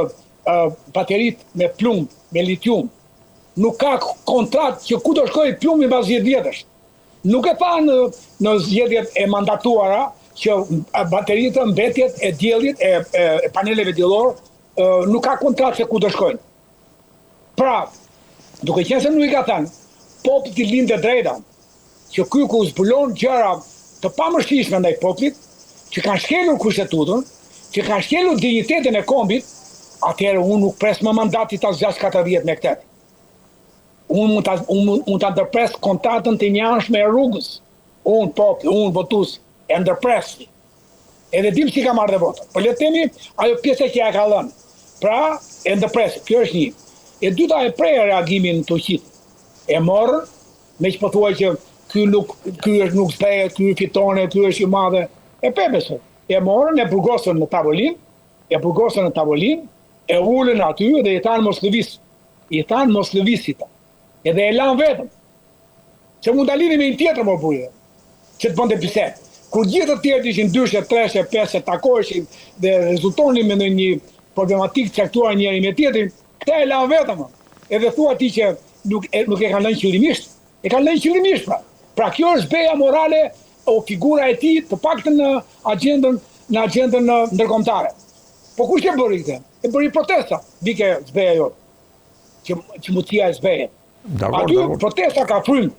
C: baterit me plumb, me litium. Nuk ka kontratë që ku do shkojë plumbi mbas 10 vjetësh. Nuk e tha në zgjedhjet e mandatuara që bateritë, mbetjet e diellit, e paneleve diellore, nuk ka kontratë se ku do shkojnë. Pra, duke qenë se nuk i ka thënë, popullit i lindë drejta, që ky ku zbulon gjëra të pamëshirshme ndaj popullit, që kanë shkelur kushtetutën, që kanë shkelur dinjitetin e kombit, atëherë unë nuk pres më mandati ta zgjas 40 me këtë. Unë ta ndërpres kontratën të njëanshme e rrugës. Unë votues e ndërpresi. Edhe dim si ka marrë dhe votën. Po le të themi ajo pjesë që ja ka dhënë. Pra, e ndërpresi. Kjo është një. E dyta e prej reagimin të uqit. E morën, me që po thuaj që ky është nuk zbehet, ky fitone, ky është i madhe. E pepesën. E morën, e burgosën në tavolinë, e ulën aty dhe i thanë mos lëvis. I thanë mos lëvisita. Edhe e lanë vetëm. Se mund ta lidhim me një tjetër më bujë. Që të bënte bisedë. Kur gjithë të tjerë ishin 2, 3, 5 takoheshin dhe rezultonin me një problematikë caktuar njëri me tjetrin, këta e lanë vetëm. Edhe thua ti që nuk e kanë lënë qëllimisht. E kanë lënë qëllimisht pra. Pra kjo është zbeja morale o figura e tij të paktën në agjendën ndërkombëtare. Po kush e bëri këtë? E bëri protesta. Dike zbeja jote. Që mutia e zbejet. Aty protesta ka frymë.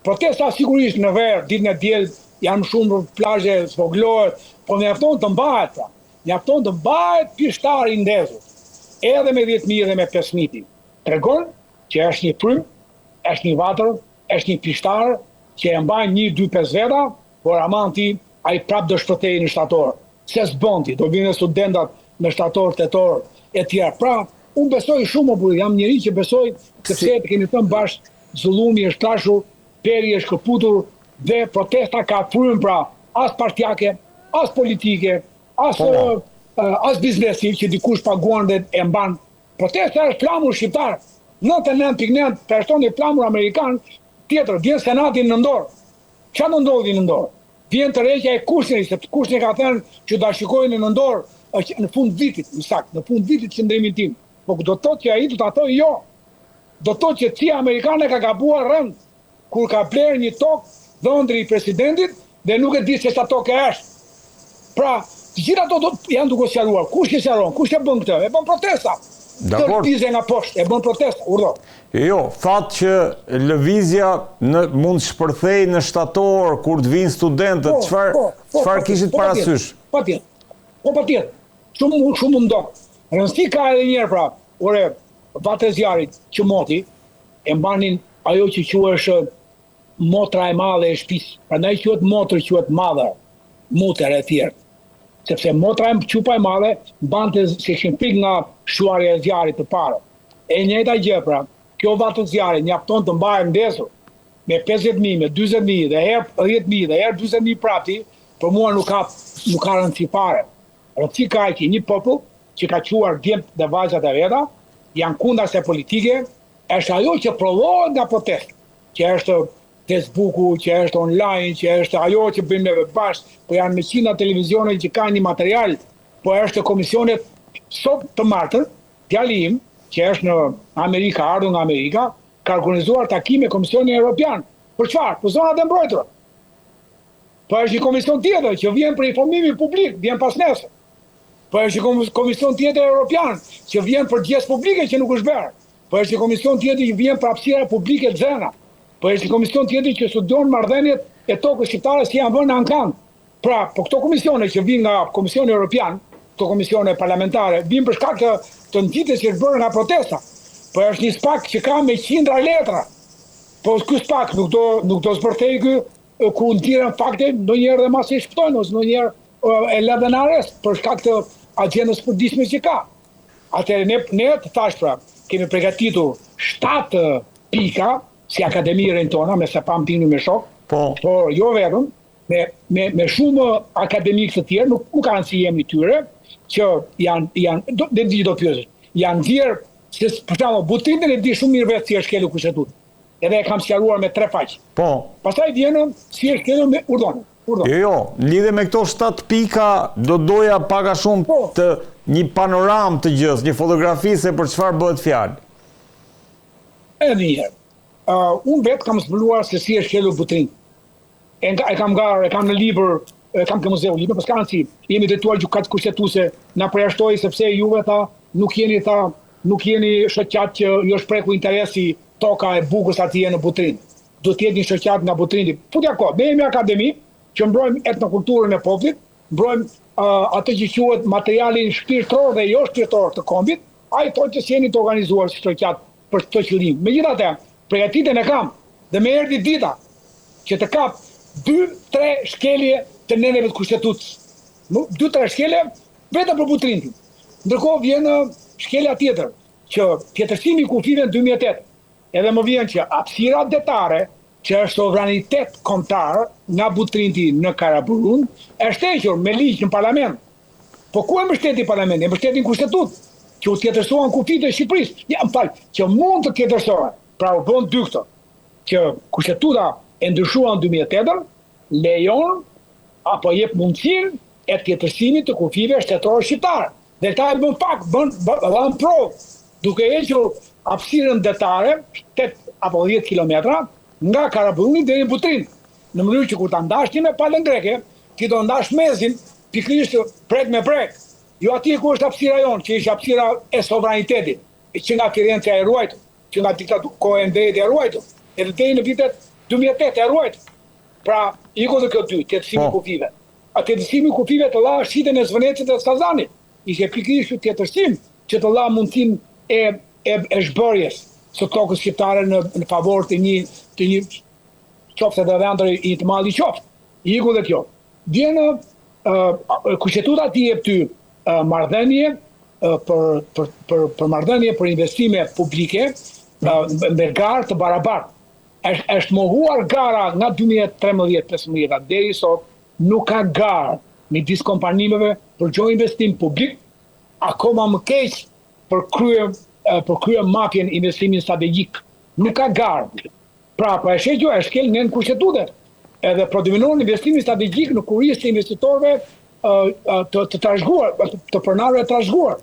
C: Protesta sigurisht në verë, ditën e diellit, janë shumë plazhe zvoglohet, po mjafton të mbahet pra. Mjafton të mbahet pishtari i ndezur. Edhe me 10.000 dhe me 5.000. Tregon që është një frymë, është një vatër, është një pishtar që e mbajnë 1, 2, 5 veta, por amanti ai prap do shpërthejë në shtator. se s'bondi, do vinë studentat në shtator, tetor e tjera. Pra, unë besoj shumë, jam njëri që besoj, sepse të kemi thënë bashkë, zullumi është trashur, peri është këputur dhe protesta ka frym pra as partijake, as politike, as biznesi që dikush paguan dhe e mban. Protesta është flamur shqiptar. 99.9 personi flamur amerikan tjetër, vjen senatin në ndorë. Qa në ndodhi në ndorë? Vjen të reqja e Kushneri, sepse Kushneri ka thënë që da shikojnë në ndorë në fund vitit, në fund vitit qëndrimin tim. Po do të thotë që ai do ta thojë jo. Do të thotë që CIA amerikane ka gabuar rënd kur ka bler një tokë dhëndri i presidentit dhe nuk e di se sa tokë është. Pra, të gjitha ato janë duke sqaruar. Kush e sqaron? Kush e bën këtë? E bën protesta. Lëvizja nga poshtë, e bën protesta, urdhë.
A: Jo, thatë që lëvizja mund shpërthej në shtator kur të vinë studentët, çfarë kishit parasysh?
C: Patjetër. Shumë mundon. Rëndësi ka edhe njerë pra, ore, vatë e zjarit që moti, e mbanin ajo që quhesh motra e madhe e shtëpisë. Prandaj quhet motër, quhet madhe, muter e tjerë. Sepse motra e qupa e madhe mbante se kishin pik nga shuarja e zjarit të parë. E njëjta gjë pra, kjo vatë e zjarit njafton të mbahet ndesur me 50.000, me 40.000 dhe herë 10.000 dhe herë 40.000 prapti, për mua nuk ka rëndësi fare. Rëndësi ka që një popull që ka quar djemt dhe vajzat e veta, janë kundërse politike, është ajo që provohet nga protest, që është Facebooku, që është online, që është ajo që bëjmë neve bashkë, po janë me qina televizione që ka një material, po është komisionet sot të martër, djali im, që është në Amerika, ardhur nga Amerika, ka organizuar takime Komisioni Evropian. Për çfarë? Për zonat e mbrojtura. Po është një komision tjetër që vjen për informimin publik, vjen pas nesër. Po është një komision tjetër Evropian që vjen për gjesë publike që nuk është bërë. Po është një komision tjetër që vjen për hapësira publike të zena. Po është një komision tjetër që studion marrëdhëniet e tokës shqiptare si janë vënë në ankan. Pra, po këto komisione që vijnë nga Komisioni Evropian, këto komisione parlamentare, vijnë për shkak të nxitjes që është bërë nga protesta. Po është një spak që ka me qindra letra. Po ky spak nuk do zbërthej ky ku ndiren fakte, ndonjëherë dhe masi e shpëtojnë, ose ndonjëherë e lënë në arrest për shkak të agjendës përditshme që ka. Atëherë ne të thash pra, kemi përgatitur 7 pika si akademi rentona, me se pam tinu me shok, por jo vetëm, me shumë akademikë të tjerë, nuk kanë si jemi tyre, që janë, dhe di do pyesësh, janë dhjerë, se për shembull Butindin e di shumë mirë vetë si është shkelur kushtetutë. Edhe e kam sqaruar me 3 faqe. Po. Pastaj vjen si është shkelur me urdhon.
A: Jo, lidhe me këto 7 pika, doja pak a shumë të një panoram të gjës, një fotografi se për çfarë bëhet fjalë.
C: Edhe një herë. Unë vetë kam zbuluar se si është shkelur Butindin. E kam në libër, kam ke muzeu libër, pas kanë si, jemi detuar gjykatë kushtetuese, na përjashtoi sepse juve tha, nuk jeni shoqat që ju është preku interesi toka e Bukës atje në Butrin. Do të jetë një shoqat nga Butrindi. Putja kohë, ne jemi akademi që mbrojmë etnokulturën e popullit, mbrojmë atë që quhet materialin shpirtëror dhe jo shpirtëror të kombit, ai thotë që jeni të organizuar si shoqat për këtë qëllim. Megjithatë, përgatitjen e kam dhe më erdhi dita që të kap 2-3 shkelje të neneve të kushtetutës. 2-3 shkelje vetëm për Butrindin. Ndërkohë vjen shkelja tjetër, që tjetërsimi i kufive në 2008, edhe më vjen që hapësira detare, që është sovranitet kombëtar nga Butrindi në Karaburun, është hequr me ligj në parlament. Po ku e mbështeti parlamenti? E mbështeti në kushtetutë, që u tjetërsohen kufit e Shqipërisë. Ja, më fal, që mund të tjetërsohen. Pra u bën 2 këto, që kushtetuta e ndryshuar në 2008 lejon apo jep mundësinë e tjetërsimit të kufive shtetërore shqiptare. Dhe ta e bën pak, bën provë, duke hequr hapësirën detare, 8 apo 10 kilometra, nga Karaburuni deri në Butrind. Në mënyrë që kur ta ndash ti me palën greke, ti do ndash mezin pikërisht prek me prek. Jo atje ku është hapësira jonë, që ishte hapësira e sovranitetit, që nga Firenca e ruajtur, që nga diktatura Kohendejt e ruajtur, edhe deri në vitet 2008 e ruajtur. Pra, iko dhe kjo 2, tjetërsimi kufive. A tjetërsimi kufive të la shitën e Zvënecit dhe Skazanit. Ishte pikërisht tjetërsim që të la mundësin e zhbërjes së tokës shqiptare në favor të një qofte dhe vendër i të madh i qoftë. Iko dhe kjo. Vjen kushtetuta ti jep ty marrëdhënie për marrëdhënie për investime publike me garë të barabartë. Është mohuar gara nga 2013-15 deri sot, nuk ka garë midis kompanimeve për çdo investim publik, akoma më keq për kryer mapjen investimin strategjik. Nuk ka garë. Pra e shehjo është kel në kushtetutë. Edhe prodhiminohen investimi strategjik në kurisë të investitorëve të trashëguar, të pronarëve të trashëguar.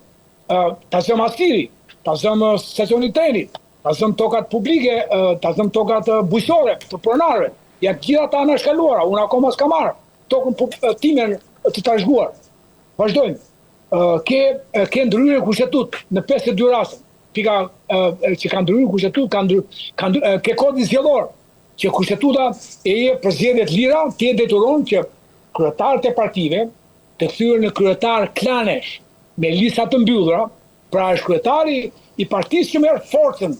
C: Ta zëm asiri, ta zëm stacioni trenit, ta zëm tokat publike, ta zëm tokat bujqësore të pronarëve. Ja gjitha ta anashkaluara, unë akoma s'kam marrë tokën timen të trashëguar. Vazhdojmë. Ke ndryrë kushtetut në 52 raste. Pika që kanë ndryrë kushtetut, ke kodin zgjedhor që kushtetuta e jep për zgjedhjet lira, ti e detyron që kryetarët e partive të kthyer në kryetar klanesh me lista të mbyllura, pra është kryetari i partisë që merr forcën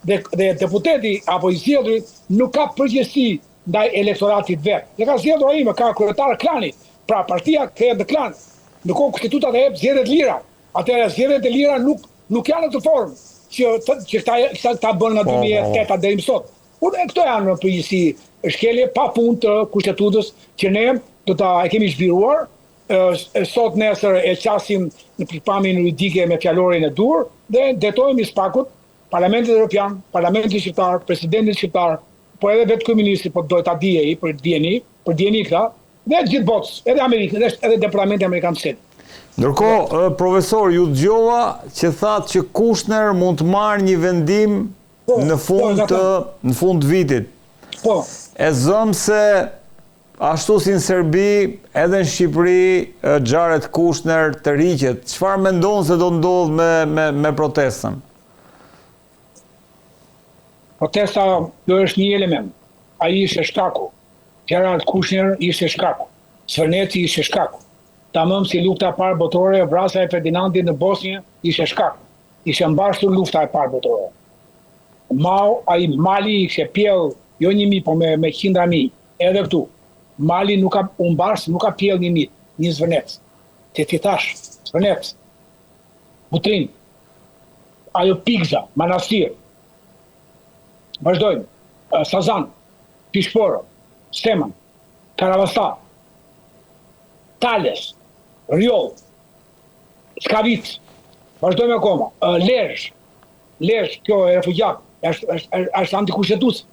C: dhe deputeti apo i zgjedhur nuk ka përgjegjësi ndaj elektoratit vet. Ne ka zgjedhur ai, ka kryetar klani, pra partia ka edhe klan. Ndërkohë kushtetuta e jep zgjedhjet lira. Atëherë zgjedhjet e lira nuk janë në të formë që ta bën nga 2008 deri më sot. Këto janë në përgjithësi shkelje pa fund të kushtetutës që ne do ta kemi zhvilluar. Sot nesër e qasim në pikpamjen juridike me fjalorin e dur dhe detojmë i spakut Parlamentit Evropian, Parlamentit Shqiptar, Presidentit Shqiptar, po edhe vetë kryeministri po dojë ta dijej për dijeni këta, dhe gjithë botës, edhe Amerikën, edhe Departamenti Amerikan të Shtetit.
A: Ndërkohë, profesor, ju dëgjova që thatë që Kushner mund të marrë një vendim në fund vitit.
C: Po.
A: E zëm se ashtu si në Serbi, edhe në Shqipëri, xharet Kushner të riqet. Çfarë mendon se do ndodh me protestën?
C: Protesta do është një element. Ai ishte shkaku. Gerald Kushner ishte shkaku. Sveneci ishte shkaku. Tamam si lufta e parë botërore, vrasja e Ferdinandit në Bosnjë ishte shkaku. Ishte mbashtur lufta e parë botërore. Mali ishte pjell, jo 1.000, po me 100.000. Edhe këtu. Mali nuk ka pjell 1.000, një Svenec. Ti thash, Svenec. Butrin. Ajo Pigza, Manastir. Vazhdojmë. Sazan, Pishporo, Steman, Karavasta, Tales, Rjoll, Skavic, vazhdojmë akoma, Lezhë, kjo e refugjat, është antikushtetus.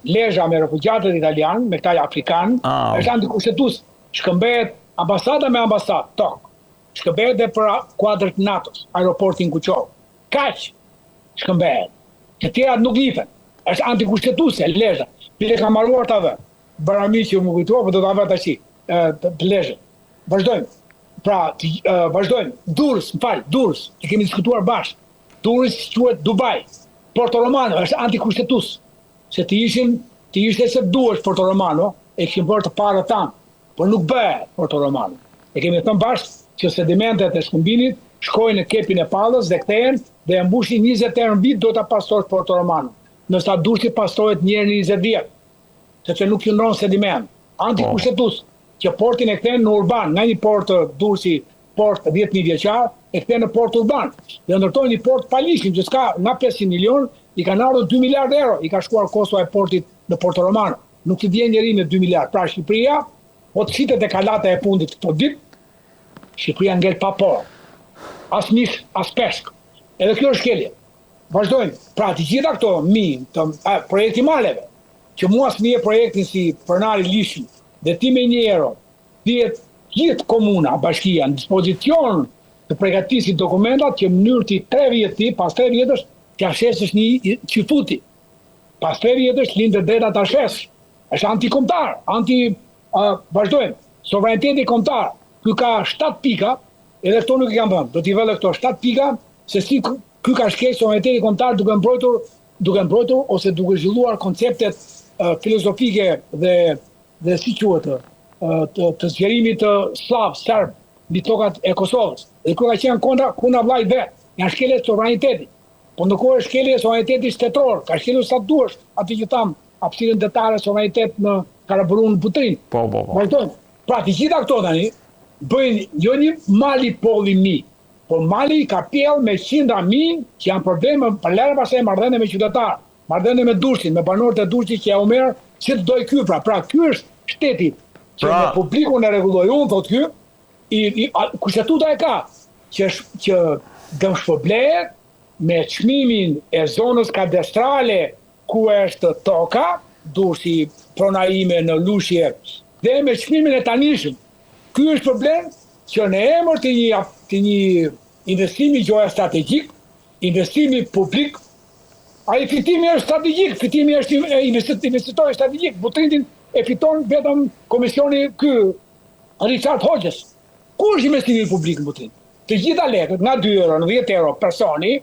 C: Lezhë me refugjatët italianë, me këta afrikanë, është antikushtetus. Shkëmbehet ambasada me ambasad, tok. Shkëmbehet dhe për kuadrët NATO-s, aeroportin Kuqov. Kaq shkëmbehet. Të tjerat nuk lifen. Është antikustetuse, Lezhë. Pile ka marruar të avë. Barami që më kujtua, për do të avë të ashi, të Lezhë. Vazhdojmë. Pra, vazhdojmë. Durrës, Durrës, të kemi diskutuar bashkë. Durrës quhet Dubai. Porto Romano është antikushtetus. Se të ishte se duhesh Porto Romano, e kemi bërë të parë tanë, por nuk bëhet Porto Romano. E kemi thënë bashkë që sedimentet e shkumbinit shkojnë në kepin e pallës dhe kthehen dhe e mbushin 20 herë në vit do ta pastrosh Porto Romano. Nëse ta dush ti pastrohet një herë në 20 vjet. Sepse nuk qëndron sediment. Antikushtetus që portin e kthen në urban, nga një port Durrësi, port 10.000 vjeçar, e kthen në port urban. Dhe ndërtojnë një port palishëm që s'ka nga 500 milion, i kanë ardhur 2 miliard euro, i ka shkuar kosto e portit në Porto Romano. Nuk i vjen njëri me 2 miliard. Pra Shqipëria, po të shitet e kalata e fundit këto ditë, Shqipëria ngel pa por. As mish, as peshk. Edhe kjo është shkelje. Vazhdojmë. Pra të gjitha këto projekti maleve, që mua s'mije projektin si pronari lishëm, dhe ti me 1 euro, gjithë komuna, bashkia, në dispozicion të përgatisit dokumentat që mënyrë ti 3 vjeti, pas 3 vjetësh, të ashesësh një qifuti. Pas 3 vjetësh, lindë drejta të ashesësh. është antikombëtar, vazhdojmë, sovraniteti kombëtar, ky ka 7 pika, edhe këto nuk i kam vënë, do t'i vëllë këto 7 pika, se si ky ka shkel sovraniteti kombëtar duke mbrojtur ose duke zhvilluar konceptet filozofike dhe si quhet të zgjerimit të slav, serb, mbi tokat e Kosovës. Dhe kjo ka qenë kundra vllajt vet, janë shkelje sovraniteti. Po ndërkohë është shkelje sovraniteti shtetëror, ka shkelur sa duash, atë që tham, hapësirën detare sovranitet në Karaburun Butrin.
A: Po.
C: Vazhdojmë. Pra të gjitha këto tani, bëjnë jo një mali polli mi, por mali ka pjell me qindra mi që janë probleme për lërë pasaj marrëdhënie me qytetarë, marrëdhënie me Durrësin, me banorët e Durrësit që ja u merr që të doj ky pra ky është shteti që me publikun e rregulloi unë, thot ky, kushtetuta e ka që dëmshpërblehet me çmimin e zonës kadastrale ku është toka, Durrësi, prona ime në Lushje, dhe me çmimin e tanishëm. Ky është problem që në emër të një investimi geostrategjik, investimi publik, ai fitimi është strategjik, fitimi është investitori strategjik. Butrindin e fiton vetëm komisioni ky Richard Hoxhës. Ku është investimi publik në Butrind? Të gjitha lekët, nga 2 euro, në 10 euro personi,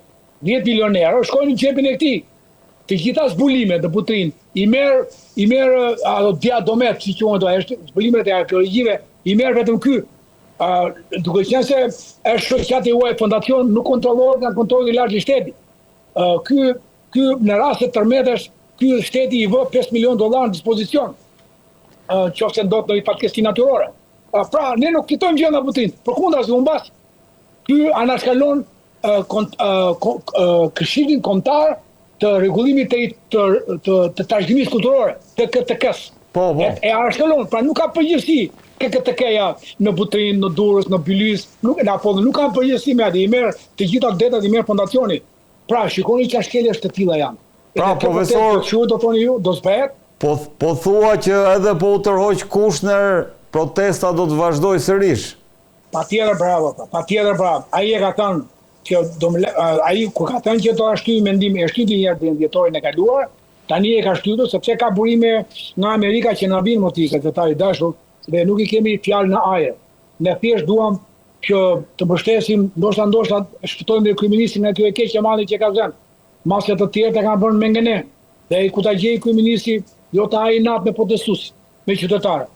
C: 10 milion euro, shkojnë në xhepin e këtij. Të gjitha zbulimet në Butrind, i merr diadomet, si quhen ato, zbulimet e arkeologjive, i merr vetëm ky. Duke qenë se është shoqata juaj fondacion nuk kontrollohet nga kontrolli i lartë i shtetit. Ky në rast se tërmetesh, ky shteti i vë $5 milion në dispozicion. Qofse ndodh ndonjë fatkeqësi natyrore. Pra ne nuk fitojmë gjë nga Butrind. Përkundrazi humbas, ky anashkalon këshillin kombëtar të rregullimit të trashëgimisë kulturore, të KTK-s.
A: Po.
C: E anashkalon, pra nuk ka përgjegjësi KTK-ja në Butrind, në Durrës, në Bylis, nuk kanë përgjegjësi me atë, i merr të gjitha detat, i merr fondacioni. Pra shikoni çfarë shkeljesh të tilla janë.
A: Pra profesor,
C: do thoni ju, do zbehet?
A: Po thua që edhe po u tërhoq Kushner, protesta do të vazhdoj sërish.
C: Patjetër bravo, patjetër bravo. Ai e ka thënë që ai kur ka thënë që do ta shtyjë mendimin, e shtyti një herë dhjetorin e kaluar, tani e ka shtytur sepse ka burime nga Amerika që na vinë motive të tani dashur, dhe nuk i kemi fjalë në ajër. Ne thjesht duam që të mbështesim, ndoshta shpëtojmë kryeministin e aty e keq e malli që ka zënë. Masë të tjerë të kanë bërë me ngene. Dhe ku ta gjej kryeministi, jo të ai nat me protestues, me qytetarë.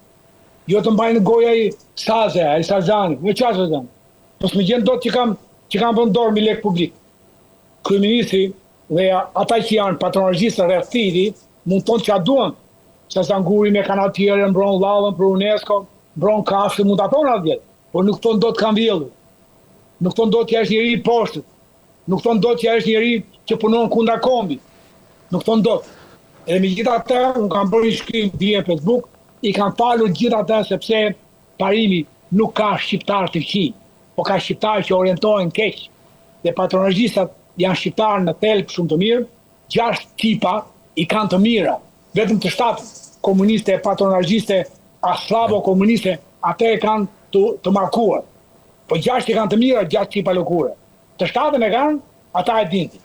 C: Jo të mbajnë goja i Saze, ai Sazani, me çfarë zën. Mos më gjen dot që kanë vënë dorë mi lek publik. Kryeministri dhe ata që janë patronazhistë rreth tij mund të thonë çfarë duan. Se sa nguri me kanatiere, mbron llallën për UNESCO, mbron kafshë, mund ta thonë atje, por nuk thonë dot kanë vjellur. Nuk thonë dot që është njëri i poshtë. Nuk thonë dot që është njëri që punon kundra kombit. Nuk thonë dot. Edhe megjithatë, unë kam bërë një shkrim via Facebook, i kam falur gjithatë sepse parimi nuk ka shqiptar të këqij, po ka shqiptar që orientohen keq. Dhe patronazhistat janë shqiptarë në thelb shumë të mirë, 6 tipa i kanë të mira, vetëm të 7 komuniste, patronazhiste, aslavo komuniste, atë e kanë të markuar. Po 6 i kanë të mira, 6 tipa lëkure. Të 7 e kanë, ata e dinti.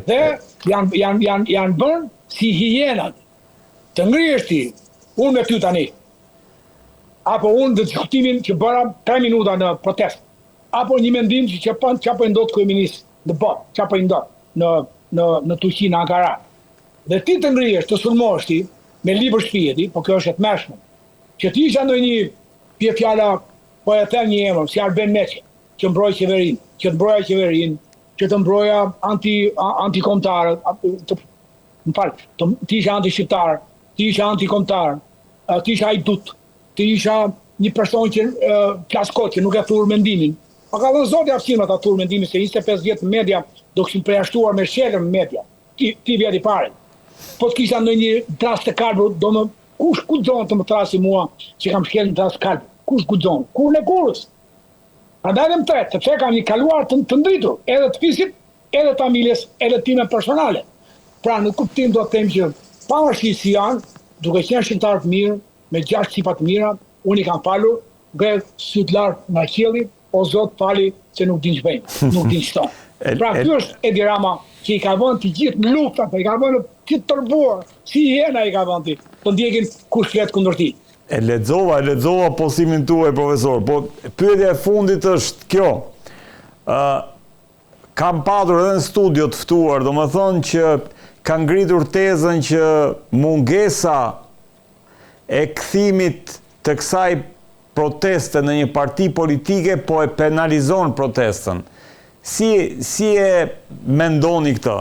C: Dhe janë bërë si hienat. Të ngrihesh ti, unë me ty tani, apo unë dhe diskutimin që bëra 3 minuta në protest, apo një mendim që çapo i ndot kryeminist në botë, çapo i ndot në Turqi, në Ankara. Dhe ti të ngrihesh, të sulmosh ti me libër shpijeti, po kjo është e tmerrshme. Që ti isha ndonjë pje fjala, po e them një emër, si Arben Meçi, që mbroj qeverinë, që të mbroja qeverinë, që të mbroja antikombëtarët, ti isha anti-shqiptar, ti isha antikombëtar, ti isha hajdut, ti isha një person që plaskot, që nuk e thurë mendimin. Pa ka dhënë zoti aftësinë ta thurë mendimin se 25 vjet në media do kishin përjashtuar me shelën në media. Ti vjet i parë. Po të kisha ndonjë trast të kalbur, kush guxon të më trasi mua që kam shkelë në trast kalbur? Kush guxon? Kur në kurës? Prandaj më tret, sepse kam një kaluar të ndritur, edhe të fisit, edhe të familjes, edhe time personale. Pra në kuptim do të them që pavarësisht si janë, duke qenë shqiptar të mirë, me 6 tipa të mira, unë i kam falur, gredh syt lart nga qielli, o Zot fali se nuk din ç'bëjnë, nuk din ç'ton. Pra ky është Edi Rama që i ka vënë të gjithë në lufta, i ka vënë të tërbuar, si hiena i ka vënë ti, të ndjekin kush flet kundër tij.
A: E lexova posimin tuaj, profesor, po pyetja e fundit është kjo. Kam padur edhe në studio të ftuar, domethënë që kanë ngritur tezën që mungesa e kthimit të kësaj proteste në një parti politike po e penalizon protestën. Si e mendoni këtë?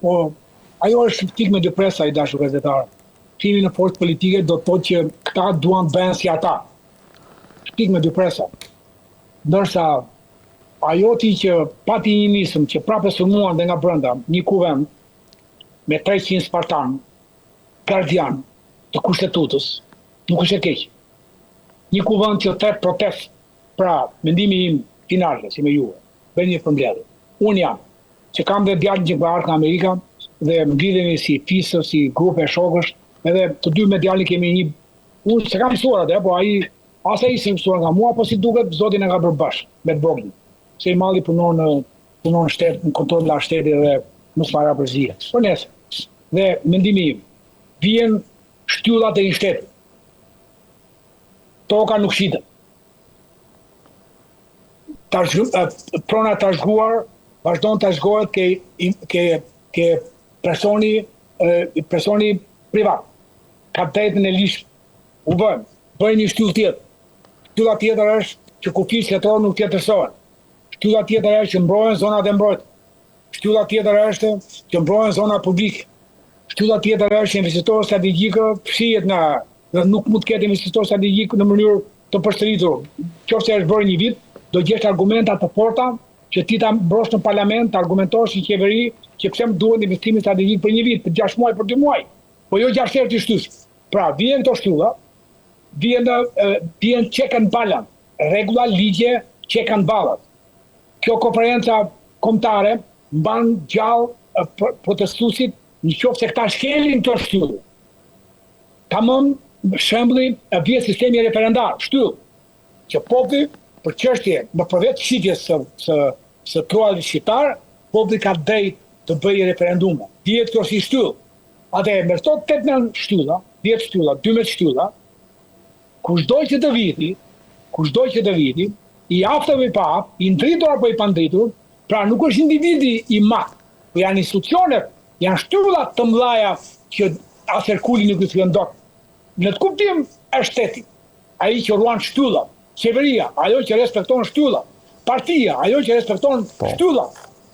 C: Po, ajo është stigma dy presa i dashur gazetarë. kthimi në forcë politike do të thotë që këta duan të bëhen si ata. Shpik me dy presa. Ndërsa ajo ti që pati një nisëm që prapë sulmuan dhe nga brenda një kuvend me 300 spartan, gardian të kushtetutës, nuk është e keq. Një kuvend që thret protest, pra mendimi im finale, si me juve, bëjnë një përmbledhje. Unë jam, që kam dhe djalin që bëharë nga Amerika, dhe më lidhemi si fisë, si grupe shokësh, edhe të dy me djalin kemi një, unë se kam mësuar atë, po asa i se mësuar nga mua, po si duket zotin e ka bërë bashkë, me të boglin. Se i malli punon në shtetë, në kontrol nga shteti dhe mos para përzije. Por nesë, dhe mendimi im, vjen shtyllat e i shtetit. Toka nuk shitet. Prona të shguar, vazhdon të shgohet ke personi privat. Ka drejtën e lishtë. U bëjnë një shtyllë tjetër. Shtylla tjetër është që kufi shtetëror nuk tjetërsohen. Shtylla tjetër është që mbrohen zonat e mbrojtje. Shtylla tjetër është që mbrohen zona publike. Shtylla tjetër është që investitor strategjik fshihet dhe nuk mund të ketë investitor strategjik në mënyrë të përsëritur. Qofse është bërë një vit, do gjesh argumenta të forta që ti ta mbrosh në parlament, të argumentosh në qeveri që pse më duhet investimi strategjik për një vit, për 6 muaj, për 2 muaj, po jo 6 herë të shtysh. Pra, vjen këto shtylla, vjen check and balance, rregulla, ligje, check and balance. Kjo konferenca kombëtare mban gjallë protestuesit në qoftë se këta shkelin këto shtyllë. Tamam, shembulli vjen sistemi referendar, shtyllë, që populli për çështje më përveç shitjes së trualit shqiptar, populli ka drejt të bëjë referendum. Dihet kjo si shtyllë. Atë me këto 8 shtylla, 10 shtylla, 12 shtylla, kushdo që të viti, i aftë apo i pa, i ndritur apo i pandritur, pra nuk është individi i madh, po janë institucionet, janë shtylla të mëdha që as Herkuli nuk i fillon dot. Në të kuptim është shteti, ai që ruan shtylla, qeveria, ajo që respekton shtylla, partia, ajo që respekton shtylla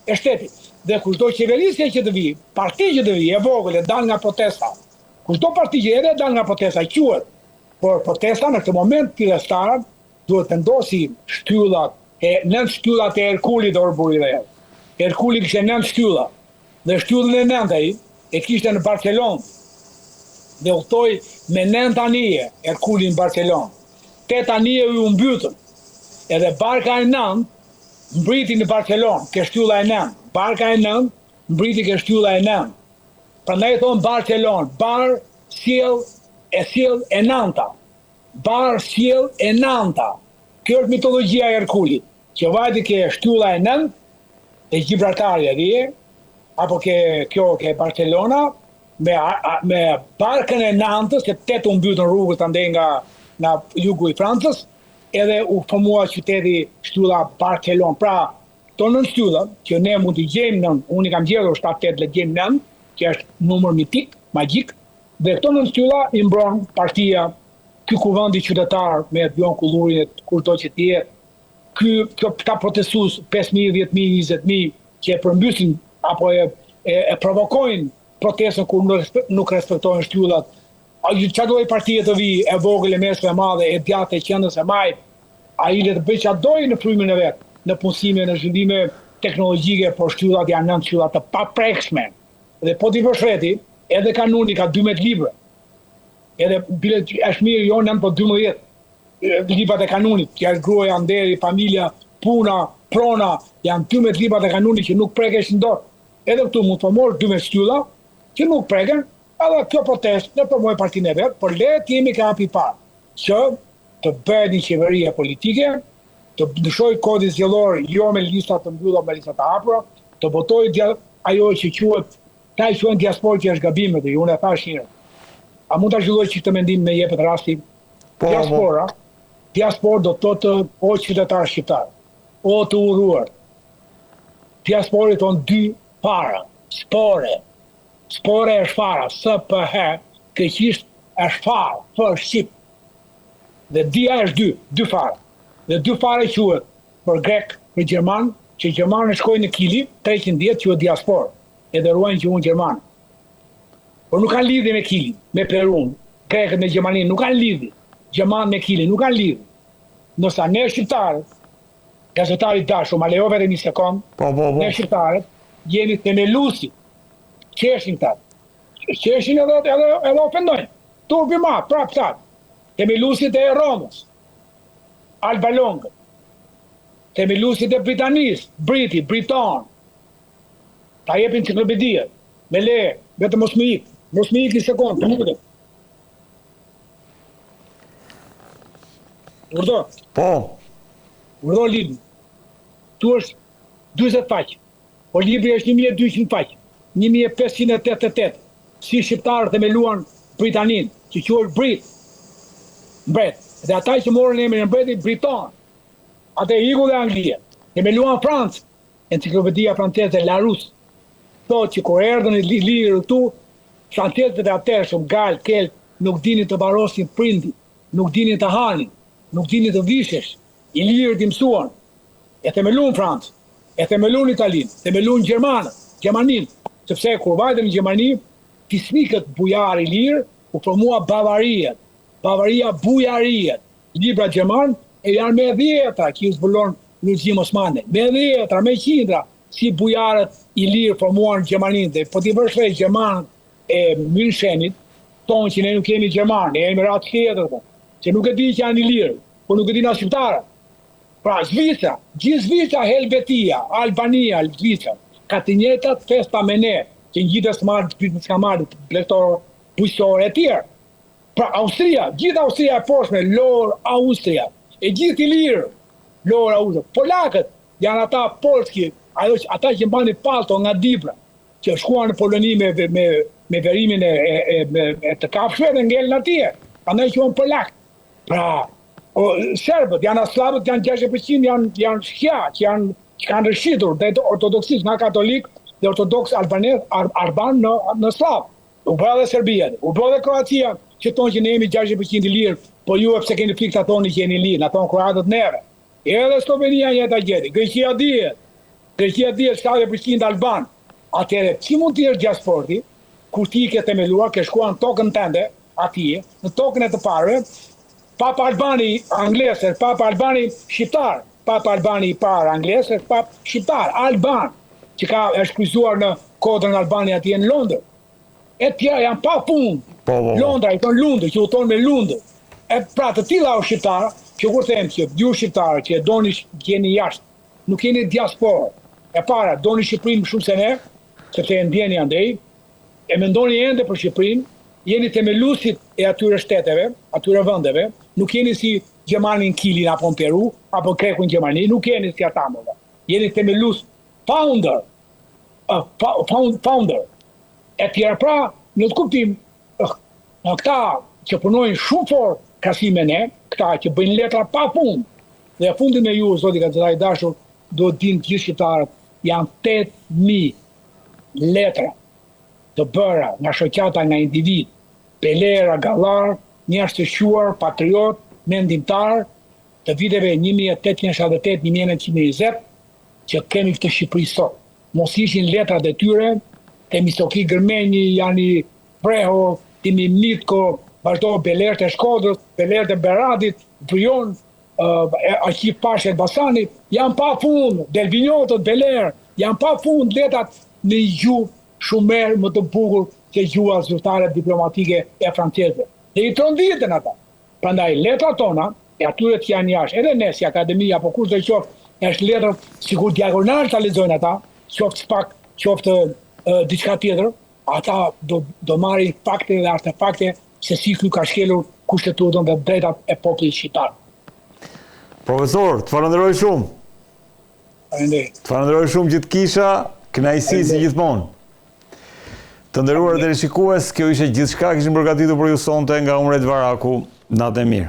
C: e shtetit. Dhe kushdo qeverisje që të vi, parti që të vi, e vogël, e dal nga protesta, kushdo parti që e dal nga protesta, quhet. Por protesta në këtë moment pirestarat duhet të ndosi shtyllat e 9 shtyllat e Herkulit dhe Orburi dhe jetë. Herkuli kishte 9 shtylla, dhe shtyllën e 9 ai e kishte në Barcelonë. Dhe udhtoi me 9 anije Herkuli në Barcelonë. 8 anije u mbytën. Edhe barka e 9 mbriti në Barcelonë, ke shtylla e 9. Barka e 9 mbriti ke shtylla e 9. Prandaj thon Barcelonë, bar sjell e 9. Bar sjell e 9. Kjo është mitologjia e Herkulit, që vajti ke shtylla e 9 e Gibraltarit atje, apo ke Barcelona me barkën e 9, se 8 u mbytën rrugët andej nga jugu i Francës, edhe u formua qyteti shtylla Barcelonë. Pra, këto 9 shtylla që ne mund t'i gjejmë unë i kam gjetur 7-8 le gjejmë 9, që është numër mitik, magjik, dhe këto 9 shtylla i mbron partia, ky kuvendi qytetar me Bjon Kullurin, kurdo që të jetë, këta protestues 5.000, 10.000, 20.000 që e përmbysin apo e provokojnë protestën kur nuk respektojnë shtyllat. Çfarë do partia të vi, e vogël, e mesme, e madhe, e djathtë, e qendrës, e majt, ai le të bëjë çfarë dojë në frymën e vet, në punësime, në zhvillime teknologjike, por shtyllat janë 9 shtylla të paprekshme. Dhe po ti vështreti, edhe kanuni ka 12 libra. Edhe bile është mirë jo 9 po 12 librat e kanunit, që është gruaja, nderi, familja, puna, prona, janë 12 librat e kanunit që nuk prekeshin dot. Edhe këtu mund të mosh 12 shtylla që nuk preken, edhe kjo protest në përmoj partinë e vet, por le të jemi ka hapi parë, që të bëhet një qeveria politike, të ndryshoj kodin zgjedhor jo me lista të mbyllura, me lista të hapura, të votoj ajo që quhet, ta i quhen diasporë, që është gabim, dhe unë e thash një. A mund ta zhvilloj çiftë mendim me jepet rasti? Diaspora do të thotë o qytetar shqiptar, o të urruar. Diaspora ton 2 para, spore. Spore është fara, SPH, keqisht është fara, për shqip. Dhe dia është 2 fara. Dhe 2 fara quhet për grek, për gjerman, që gjermanë shkojnë në Kili, 310 quhet diaspora, edhe ruajnë që unë gjermanë. por nuk kanë lidhje me Kilin, me Perun, Grekët me Gjermaninë, nuk kanë lidhje. Gjermanë me Kilin, nuk kanë lidhje. Nësa ne shqiptarët, gazetari dashur, ma lejo vetëm një sekond, ne shqiptarët, jemi themeluesi, qeshin ta. Qeshin edhe ofendojnë. Turpi ma, prap tatë. Themeluesit e Romës, Alba Longa, themeluesit e Britanisë, Briton, ta jepin enciklopedia, me le, vetëm mos më ik një sekond, të mundë. Urdo?
A: Po.
C: Urdo libri. Tu është 20 faqe, po libri është 1200 faqe, 1588, si shqiptarë themeluan Britaninë, që quhet Brit, mbret, dhe ata që morën emrin e mbretit Briton, atë iku dhe Anglia, themeluan Francë, enciklopedia franceze Larousse, thotë që kur erdhën e lirë këtu, francezët e atërshëm, Gal, Kelt, nuk dinin të barosin prindin, nuk dinin të hanin, nuk dinin të vishesh, i lirë të mësuan, e themeluan Francë, e themeluan Italinë, themeluan Gjermaninë, sepse kur vajtën në Gjermani, fisnikët bujar i lirë, u formua Bavariat, Bavaria bujariat, libra Gjerman, e janë me dhjetra që u zbulon Luxim Osmane, me dhjetra, me qindra, si bujarët i lirë formuan Gjermaninë, dhe po t'i vërshrej Gjermanët e Münchenit, tonë që ne nuk kemi Gjermanë, ne jemi ratë tjetër, që nuk e di që janë i lirë, po nuk e di nga shqiptarë. Pra, Zvicra, gjithë Zvicra, Helvetia, Albania, Zvicra, ka të njëjtat festa me ne, që në gjithë s'ka marrë, plektorë, bujqësore e tjerë. Pra, Austria, gjithë Austria e poshme, Lor, Austria, e gjithë i lirë, Lor, Austria. Polakët, janë ata polski, ata që mbani palto nga Dibra, që shkuan në Poloni me verimin e të kafshve dhe ngellën atje. Andaj që janë polak. Pra, serbët, janë slavët, janë 60%, janë shkja, që kanë rëshitur dhe ortodoksisë nga katolik dhe ortodoks alban në slavë. U bë dhe Serbia, u bë dhe Kroacia, që tonë që ne jemi 60% i lirë, po ju e pse keni frikë të thoni që jeni lirë, në tonë kroatët neve. Edhe Slovenia një të gjeti, Greqia 70% alban. Atëre, që mund të jesh gjasporti, kur ti ke themeluar, ke shkuar në tokën tënde, atje, në tokën e të parëve, Papa Albani anglesër, Papa Albani shqiptar, Papa Albani i parë anglesër, Papa shqiptar, Alban, që është kryzuar në kodrën Albani atje në Londër. E tjera janë pa punë. Londra i tonë Lundë, që u tonë me Lundë. E pra të tilla o shqiptarë, që kur them që ju shqiptarë që e doni jeni jashtë, nuk jeni diasporë. E para, doni Shqipërinë më shumë se ne, sepse e ndjeni andej, e mendoni ende për Shqipërinë, jeni themeluesit e atyre shteteve, atyre vendeve, nuk jeni si Gjermanin Kilin apo në Peru, apo Grekun Gjermani, nuk jeni si ata më. Jeni themelues founder. E tjera pra, në të kuptim, këta që punojnë shumë fort krahasi me ne, këta që bëjnë letra pa punë, dhe fundin me ju, zoti gazetari dashur, do të dinë gjithë shqiptarët, janë 8.000 letra të bëra nga shoqata, nga individ, Pelera, Gallar, njerëz të shuar, patriot, mendimtar, të viteve 1878-1920, që kemi këtë Shqipëri sot. Mos ishin letrat e tyre, Temistoki Gërmenji, Jani Preho, Timi Mitko, vazhdo Belert e Shkodrës, Belert e Beradit, Brion, Arqif Pashe Elbasanit, janë pa fund, Delvignotët, Beler, janë pa fund letrat në gjuhë shumer më të bukur se gjuha zyrtare diplomatike e franceze. Dhe i tronditën ata. Prandaj letrat tona, e atyre që janë jashtë, edhe ne si akademia, apo kush do qoftë, është letrat sikur diagonal ta lexojnë ata, qoftë spak, qoftë diçka tjetër, ata do marrin fakte dhe artefakte se si ky ka shkelur kushtetutën dhe drejtat e popullit shqiptar.
A: Profesor, të falenderoj shumë. Të falenderoj shumë gjithkisha, kënaqësi si gjithmonë. Të nderuar teleshikues, kjo ishte gjithçka kishim përgatitur për ju sonte nga Umret Varaku. Natë e mirë.